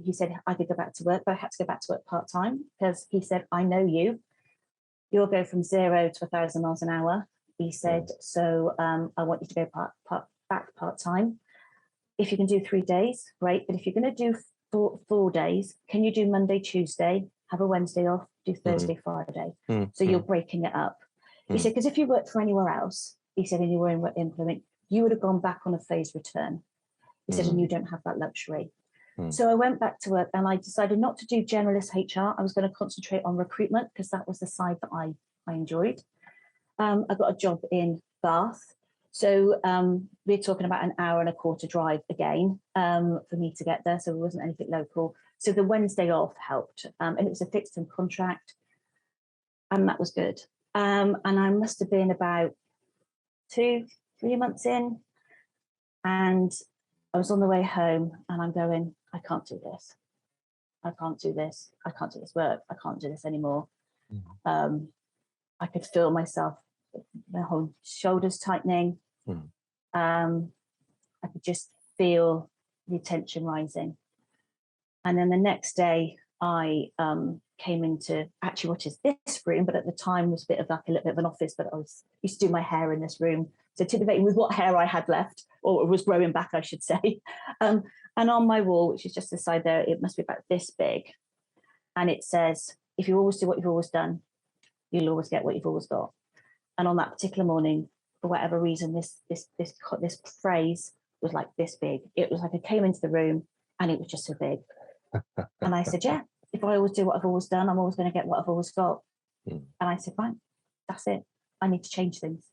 he said I could go back to work, but I had to go back to work part-time, because he said, I know you'll go from 0 to 1,000 miles an hour. He said, so I want you to go back part-time. If you can do 3 days, great. But if you're going to do 4 days, can you do Monday, Tuesday, have a Wednesday off, do Thursday, Friday? So you're breaking it up. He said, because if you worked for anywhere else, he said, and you were in employment, you would have gone back on a phased return. He said, and you don't have that luxury. So I went back to work, and I decided not to do generalist HR. I was going to concentrate on recruitment, because that was the side that I enjoyed. I got a job in Bath. So we're talking about an hour and a quarter drive again for me to get there. So it wasn't anything local. So the Wednesday off helped. And it was a fixed term contract. And that was good. And I must have been about 2-3 months in. And I was on the way home, and I'm going, I can't do this. I can't do this. I can't do this work. I can't do this anymore. I could feel myself, my whole shoulders tightening. I could just feel the tension rising. And then the next day, I came into actually what is this room, but at the time was a little bit of an office, but I used to do my hair in this room. So to debate with what hair I had left, or was growing back, I should say. And on my wall, which is just the side there, it must be about this big. And it says, if you always do what you've always done, you'll always get what you've always got. And on that particular morning, for whatever reason, this phrase was like this big. It was like I came into the room and it was just so big. And I said, yeah, if I always do what I've always done, I'm always going to get what I've always got. And I said, right, that's it. I need to change things.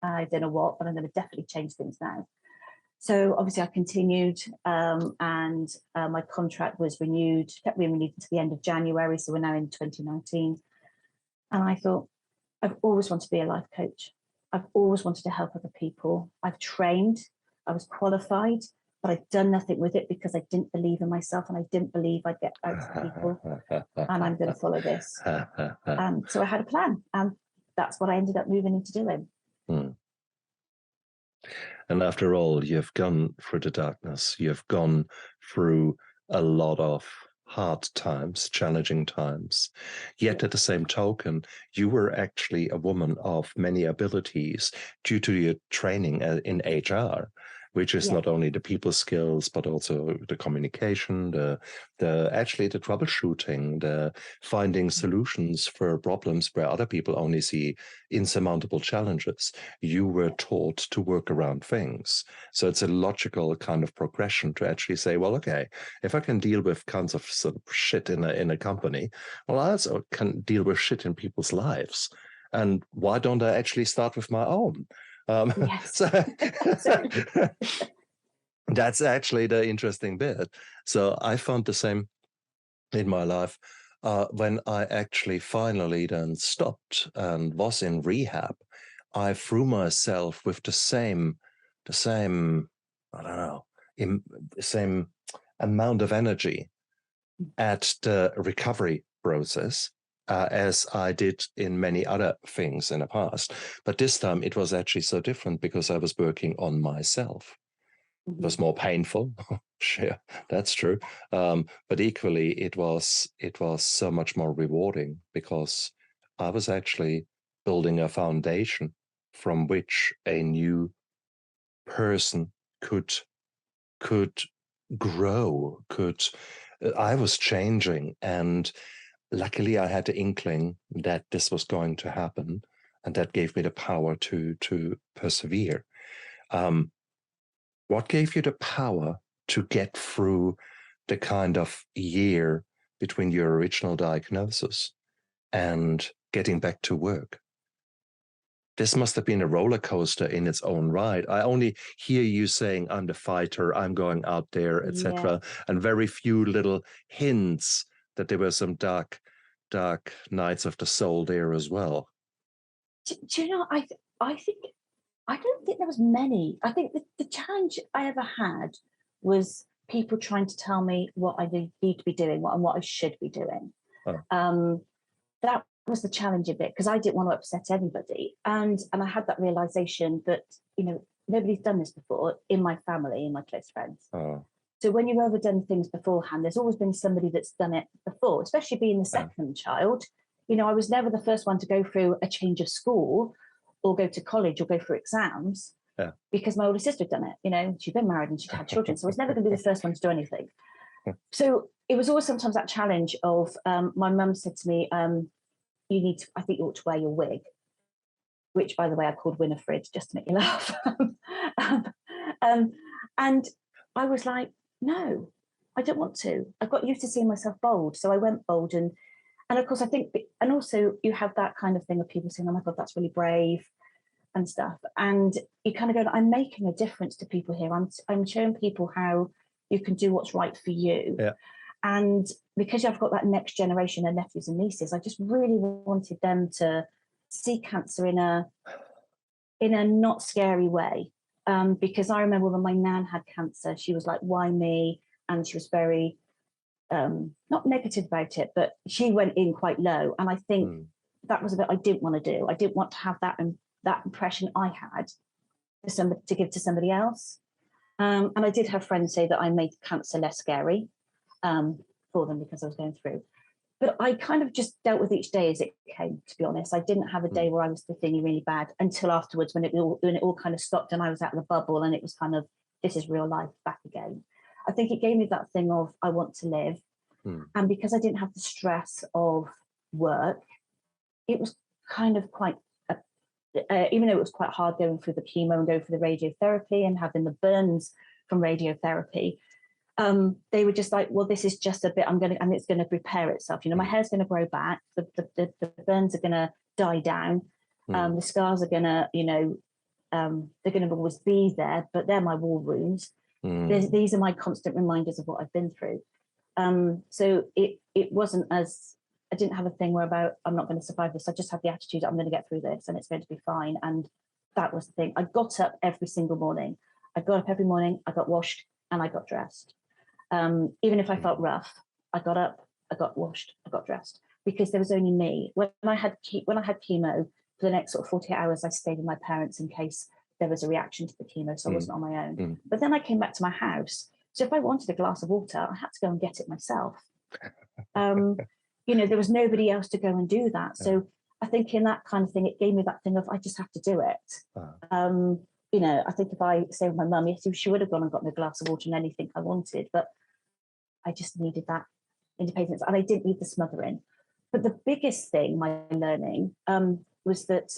I don't know what, but I'm going to definitely change things now. So obviously I continued, and my contract was renewed, kept being renewed until the end of January. So we're now in 2019. And I thought, I've always wanted to be a life coach. I've always wanted to help other people. I've trained, I was qualified, but I'd done nothing with it because I didn't believe in myself, and I didn't believe I'd get out to people. And I'm going to follow this. So I had a plan, and that's what I ended up moving into doing. And after all, you've gone through the darkness, you've gone through a lot of hard times, challenging times. Yet at the same token, you were actually a woman of many abilities due to your training in HR, which is not only the people skills, but also the communication, the troubleshooting, the finding solutions for problems where other people only see insurmountable challenges. You were taught to work around things. So it's a logical kind of progression to actually say, well, okay, if I can deal with kinds of sort of shit in a company, well, I also can deal with shit in people's lives. And why don't I actually start with my own? Yes. So that's actually the interesting bit. So I found the same in my life when I actually finally then stopped and was in rehab. I threw myself with the same, I don't know, the same amount of energy at the recovery process as I did in many other things in the past. But this time it was actually so different because I was working on myself. It was more painful. Sure, that's true. But equally, it was so much more rewarding because I was actually building a foundation from which a new person could grow. I was changing, and luckily, I had the inkling that this was going to happen, and that gave me the power to persevere. What gave you the power to get through the kind of year between your original diagnosis and getting back to work? This must have been a roller coaster in its own right. I only hear you saying, I'm the fighter, I'm going out there, etc., and very few little hints that there were some dark nights of the soul there as well. Do you know, I don't think there was many. I think the challenge I ever had was people trying to tell me what I need to be doing, what I should be doing. That was the challenge a bit because I didn't want to upset anybody, and I had that realization that nobody's done this before in my family, in my close friends. So when you've ever done things beforehand, there's always been somebody that's done it before, especially being the second child. I was never the first one to go through a change of school or go to college or go for exams because my older sister had done it. She'd been married and she'd had children. So I was never going to be the first one to do anything. So it was always sometimes that challenge of my mum said to me, I think you ought to wear your wig, which, by the way, I called Winifred just to make you laugh. And I was like, no, I don't want to. I got used to seeing myself bold. So I went bold. And of course, I think, and also you have that kind of thing of people saying, oh my God, that's really brave and stuff. And you kind of go, I'm making a difference to people here. I'm showing people how you can do what's right for you. Yeah. And because I've got that next generation of nephews and nieces, I just really wanted them to see cancer in a not scary way. Because I remember when my nan had cancer, she was like, why me? And she was very not negative about it, but she went in quite low. And I think that was a bit I didn't want to do. I didn't want to have that impression I had to give to somebody else. And I did have friends say that I made cancer less scary for them because I was going through. But I kind of just dealt with each day as it came, to be honest. I didn't have a day where I was feeling really bad until afterwards when it all kind of stopped and I was out of the bubble and it was kind of, this is real life back again. I think it gave me that thing of I want to live. And because I didn't have the stress of work, it was kind of quite, even though it was quite hard going through the chemo and going through the radiotherapy and having the burns from radiotherapy, they were just like, well, this is just a bit, and it's going to repair itself. My hair's going to grow back. The burns are going to die down. The scars are going to, they're going to always be there, but they're my war wounds. These are my constant reminders of what I've been through. So it wasn't as, I didn't have a thing where about, I'm not going to survive this. I just had the attitude, I'm going to get through this and it's going to be fine. And that was the thing. I got up every single morning. I got up every morning, I got washed and I got dressed. Even if I felt rough, I got up, I got washed, I got dressed because there was only me. When I had chemo, for the next sort of 48 hours, I stayed with my parents in case there was a reaction to the chemo. So I wasn't on my own. But then I came back to my house. So if I wanted a glass of water, I had to go and get it myself. There was nobody else to go and do that. So I think in that kind of thing, it gave me that thing of, I just have to do it. I think if I say with my mum, yes, she would have gone and got me a glass of water and anything I wanted, but I just needed that independence, and I didn't need the smothering. But the biggest thing, my learning, was that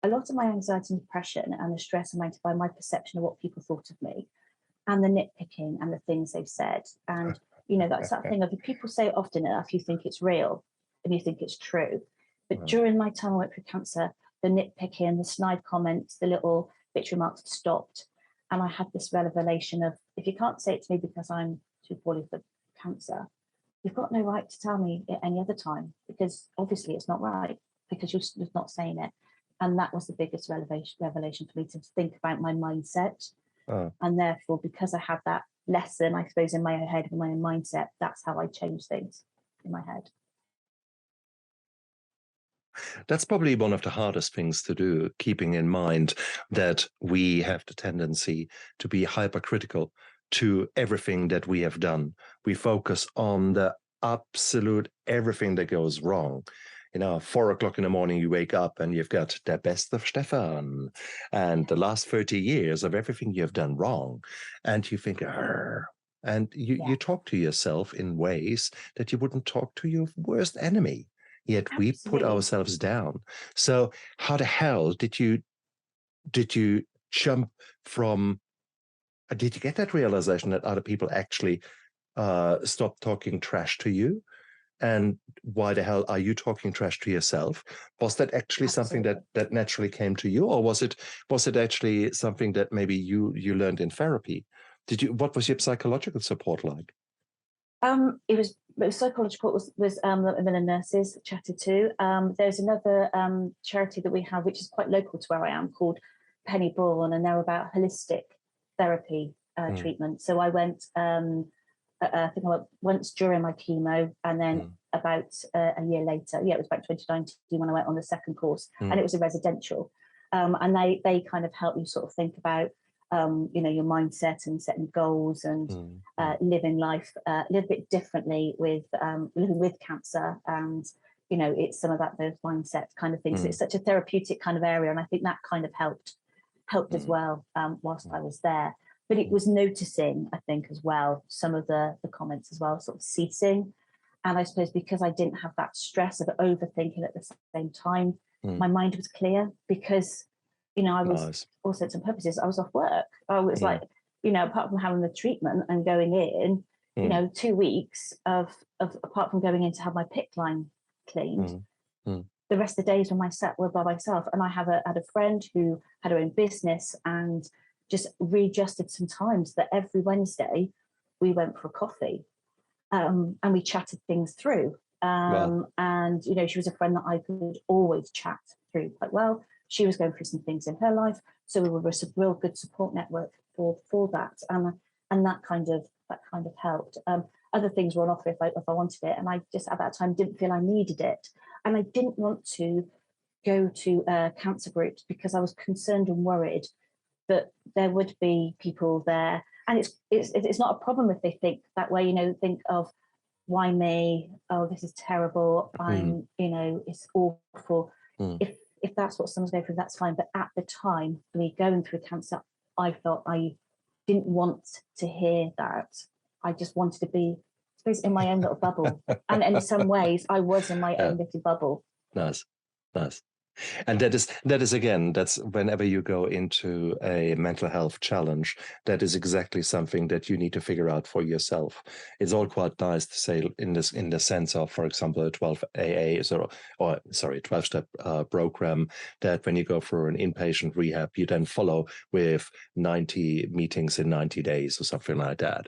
a lot of my anxiety and depression and the stress are mounted by my perception of what people thought of me, and the nitpicking and the things they've said. And, that's that thing of, if people say it often enough, you think it's real and you think it's true. But during my time I went through cancer, the nitpicking, the snide comments, the little bitch remarks stopped. And I had this revelation of, if you can't say it to me because I'm too poorly for cancer, you've got no right to tell me at any other time, because obviously it's not right, because you're not saying it. And that was the biggest revelation for me, to think about my mindset. And therefore, because I had that lesson, I suppose, in my own head, in my own mindset, that's how I change things in my head. That's probably one of the hardest things to do, keeping in mind that we have the tendency to be hypercritical to everything that we have done. We focus on the absolute everything that goes wrong. 4 o'clock in the morning, you wake up and you've got the best of Stefan and the last 30 years of everything you've done wrong. And you think, and you talk to yourself in ways that you wouldn't talk to your worst enemy. Yet we put ourselves down. So how the hell did you jump from, did you get that realization that other people actually stop talking trash to you? And why the hell are you talking trash to yourself? Was that actually something that naturally came to you, or was it actually something that maybe you learned in therapy? What was your psychological support like? It was psychological. It was the Macmillan nurses that chatted to. There's another charity that we have, which is quite local to where I am, called Penny Brawn, and they're about holistic therapy treatment. So I went. I think I went once during my chemo, and then about a year later. Yeah, it was about 2019 when I went on the second course, and it was a residential. And they kind of help you sort of think about your mindset and setting goals and living life a little bit differently with living with cancer, and it's some of those mindset kind of things. It's such a therapeutic kind of area, and I think that kind of helped as well whilst I was there. But it was noticing, I think, as well, some of the comments as well, sort of ceasing. And I suppose because I didn't have that stress of overthinking at the same time, my mind was clear, because I was, all intents and purposes, I was off work. I was like, apart from having the treatment and going in, 2 weeks of apart from going in to have my PICC line cleaned, the rest of the days when I sat were by myself. And I had a friend who had her own business and just readjusted some times that every Wednesday we went for a coffee and we chatted things through. And, she was a friend that I could always chat through quite well. She was going through some things in her life, so we were a real good support network for that, and that kind of helped. Other things were on offer if I wanted it, and I just at that time didn't feel I needed it, and I didn't want to go to cancer groups because I was concerned and worried that there would be people there, and it's not a problem if they think that way. Think of, why me? Oh, this is terrible. I'm, it's awful. If that's what someone's going through, that's fine. But at the time, me going through cancer, I felt I didn't want to hear that. I just wanted to be, I suppose, in my own little bubble. And in some ways, I was in my own little bubble. Nice. And that is again, that's whenever you go into a mental health challenge, that is exactly something that you need to figure out for yourself. It's all quite nice to say in the sense of, for example, a 12 AA 12-step program, that when you go for an inpatient rehab, you then follow with 90 meetings in 90 days or something like that.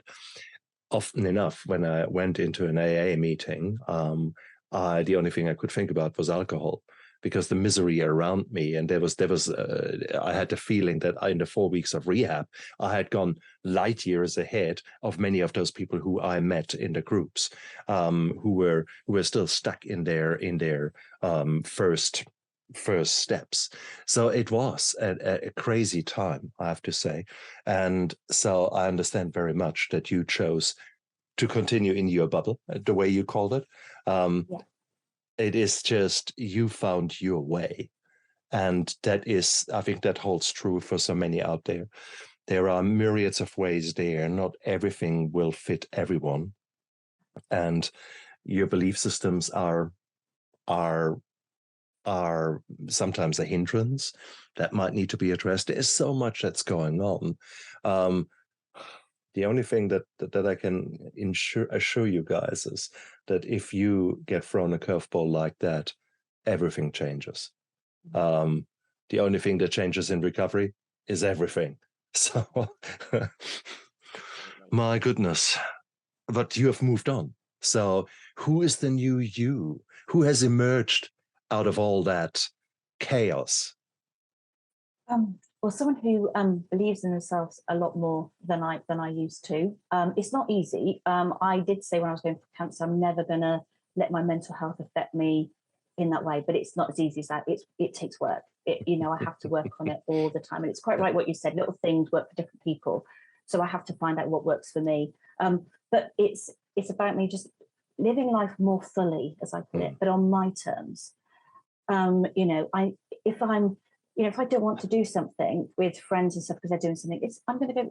Often enough, when I went into an AA meeting, the only thing I could think about was alcohol, because the misery around me, and there was I had the feeling that in the 4 weeks of rehab, I had gone light years ahead of many of those people who I met in the groups, who were still stuck in their first first steps. So it was a crazy time, I have to say. And so I understand very much that you chose to continue in your bubble, the way you called it. Yeah. It is just you found your way. And that is, I think that holds true for so many out there. There are myriads of ways there. Not everything will fit everyone. And your belief systems are sometimes a hindrance that might need to be addressed. There is so much that's going on. The only thing that I can assure you guys is that if you get thrown a curveball like that, everything changes. The only thing that changes in recovery is everything. So, my goodness, but you have moved on. So, who is the new you? Who has emerged out of all that chaos? Well, someone who believes in themselves a lot more than I used to. It's not easy. I did say when I was going for cancer, I'm never going to let my mental health affect me in that way. But it's not as easy as that. It takes work. I have to work on it all the time. And it's quite right what you said. Little things work for different people, so I have to find out what works for me. But it's about me just living life more fully, as I put it, but on my terms. If I don't want to do something with friends and stuff because they're doing something, I'm going to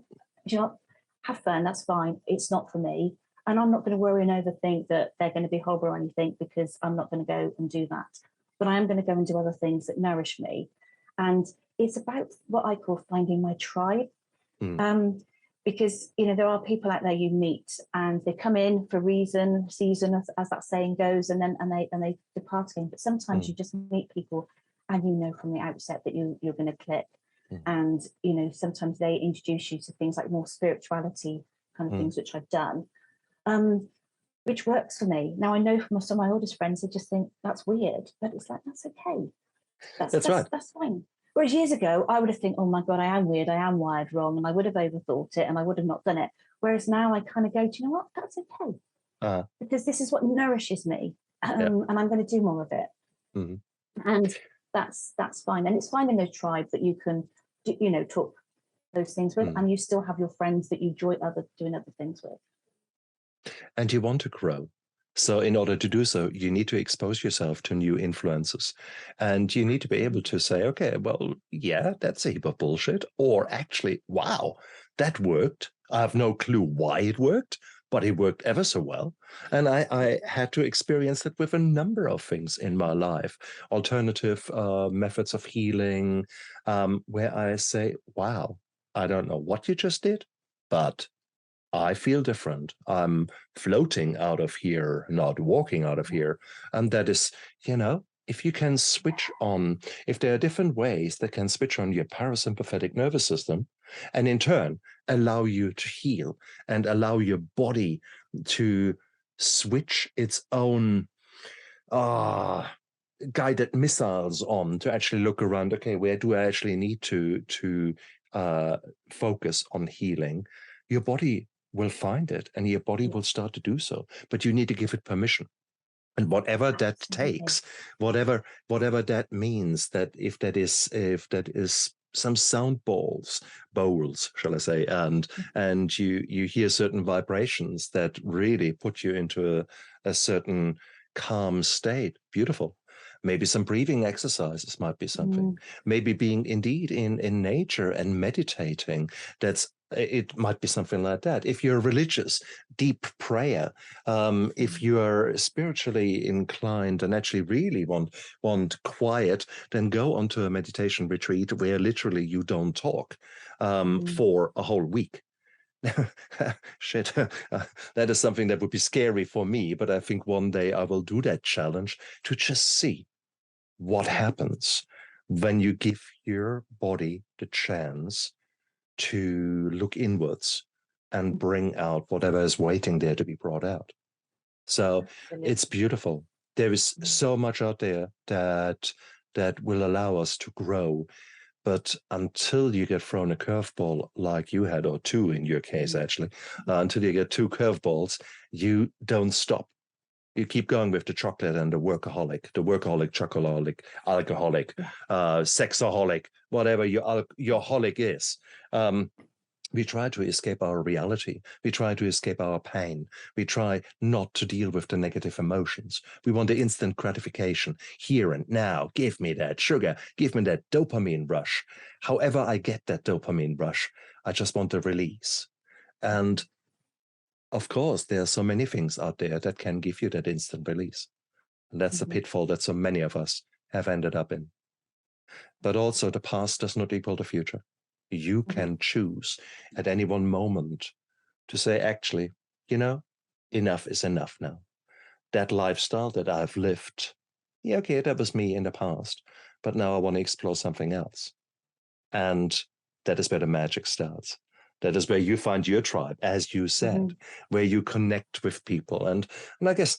go, have fun. That's fine. It's not for me. And I'm not going to worry and overthink that they're going to be horrible or anything, because I'm not going to go and do that. But I am going to go and do other things that nourish me. And it's about what I call finding my tribe. Because, there are people out there you meet and they come in for season, as that saying goes, and they depart again. But sometimes you just meet people and from the outset that you're going to click. And, sometimes they introduce you to things like more spirituality kind of things, which I've done, which works for me. Now, I know from some of my oldest friends, they just think that's weird, but it's like, that's okay. That's right. That's fine. Whereas years ago, I would have think, oh my God, I am weird. I am wired wrong. And I would have overthought it and I would have not done it. Whereas now I kind of go, do you know what? That's okay. Because this is what nourishes me. And I'm going to do more of it. And that's fine. And it's finding those tribes that you can, talk those things with, and you still have your friends that you enjoy doing other things with. And you want to grow. So in order to do so, you need to expose yourself to new influences. And you need to be able to say, okay, well, yeah, that's a heap of bullshit. Or actually, wow, that worked. I have no clue why it worked, but it worked ever so well. And I had to experience that with a number of things in my life, alternative methods of healing, where I say, wow, I don't know what you just did, but I feel different. I'm floating out of here, not walking out of here. And that is, if you can switch on, if there are different ways that can switch on your parasympathetic nervous system, and in turn allow you to heal and allow your body to switch its own guided missiles on to actually look around, okay, where do I actually need to focus on healing? Your body will find it and your body will start to do so, but you need to give it permission. And whatever that takes, whatever that means, that if that is some sound bowls, shall I say, and you hear certain vibrations that really put you into a certain calm state, beautiful. Maybe some breathing exercises might be something. Maybe being indeed in nature and meditating. It might be something like that. If you're religious, deep prayer. If you are spiritually inclined and actually really want quiet, then go onto a meditation retreat where literally you don't talk for a whole week. Shit, that is something that would be scary for me, but I think one day I will do that challenge to just see what happens when you give your body the chance to look inwards and bring out whatever is waiting there to be brought out. So it's beautiful. There is so much out there that will allow us to grow. But until you get thrown a curveball like you had, or two in your case, actually, until you get two curveballs, you don't stop. You keep going with the chocolate and the workaholic, chocolaholic, alcoholic, sexaholic, whatever your holic is. We try to escape our reality. We try to escape our pain. We try not to deal with the negative emotions. We want the instant gratification here and now. Give me that sugar. Give me that dopamine rush. However I get that dopamine rush, I just want a release. And of course, there are so many things out there that can give you that instant release. And that's a pitfall that so many of us have ended up in. But also the past does not equal the future. You can choose at any one moment to say, actually, enough is enough now. That lifestyle that I've lived, yeah, okay, that was me in the past, but now I want to explore something else. And that is where the magic starts. That is where you find your tribe, as you said, where you connect with people. And I guess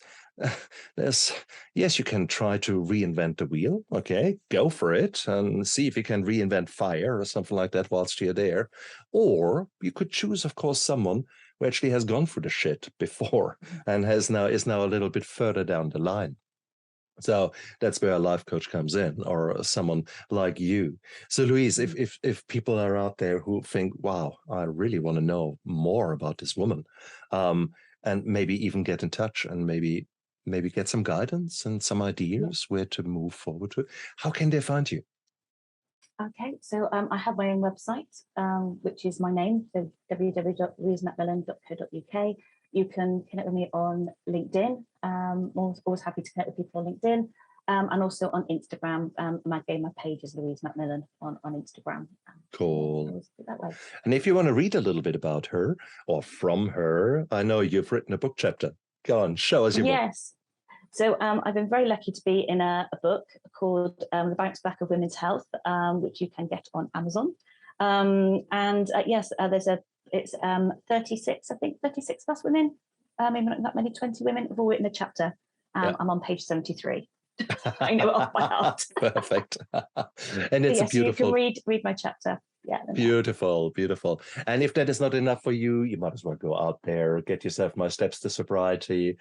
yes, you can try to reinvent the wheel. Okay, go for it and see if you can reinvent fire or something like that whilst you're there. Or you could choose, of course, someone who actually has gone through the shit before and is now a little bit further down the line. So that's where a life coach comes in, or someone like you. So Louise, if people are out there who think, wow, I really want to know more about this woman, and maybe even get in touch and maybe get some guidance and some ideas where to move forward to, how can they find you? Okay, so I have my own website, which is my name, so www.louisemcmillan.co.uk. You can connect with me on LinkedIn. Always happy to connect with people on LinkedIn, and also on Instagram. My page is Louise McMilan on Instagram. Cool. That way. And if you want to read a little bit about her or from her, I know you've written a book chapter. Go on, show us your book. Yes. So I've been very lucky to be in a book called The Bounce Back of Women's Health, which you can get on Amazon. It's 36 plus women, maybe not that many, 20 women have all written a chapter. I'm on page 73. I know it off by heart. Perfect. And it's a beautiful. You can read my chapter. Yeah. Beautiful. And if that is not enough for you, you might as well go out there, get yourself My Steps to Sobriety,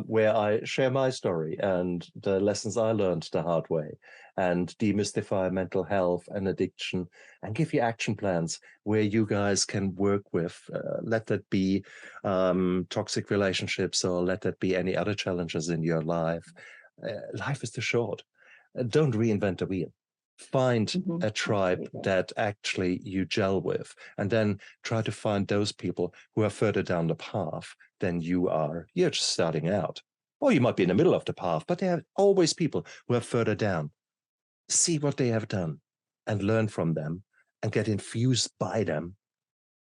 where I share my story and the lessons I learned the hard way, and demystify mental health and addiction, and give you action plans where you guys can work with, let that be toxic relationships, or let that be any other challenges in your life. Life is too short. Don't reinvent the wheel. Find a tribe that actually you gel with, and then try to find those people who are further down the path than you are. You're just starting out. Or you might be in the middle of the path, but there are always people who are further down. See what they have done and learn from them and get infused by them,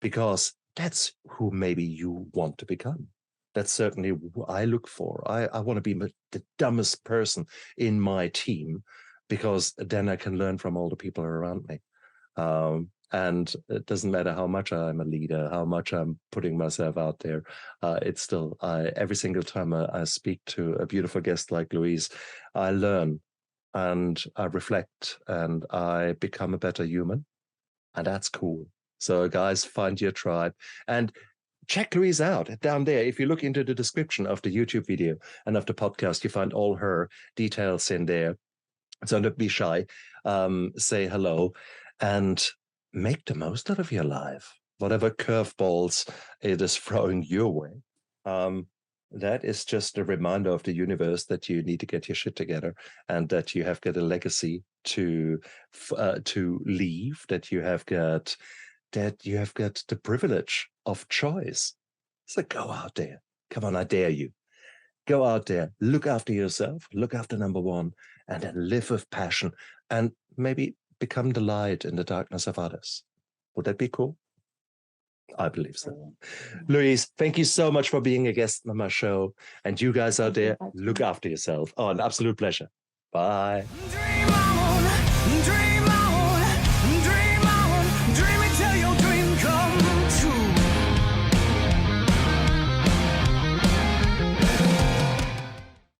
because that's who maybe you want to become. That's certainly what I look for. I want to be the dumbest person in my team, because then I can learn from all the people around me. And it doesn't matter how much I'm a leader, how much I'm putting myself out there. It's still, every single time I speak to a beautiful guest like Louise, I learn and I reflect and I become a better human. And that's cool. So guys, find your tribe and check Louise out down there. If you look into the description of the YouTube video and of the podcast, you find all her details in there. So don't be shy, say hello, and make the most out of your life. Whatever curveballs it is throwing your way, that is just a reminder of the universe that you need to get your shit together, and that you have got a legacy to leave. That you have got the privilege of choice. So go out there. Come on, I dare you. Go out there, look after yourself, look after number one, and then live with passion and maybe become the light in the darkness of others. Would that be cool? I believe so. Louise, thank you so much for being a guest on my show. And you guys out there, look after yourself. Oh, an absolute pleasure. Bye.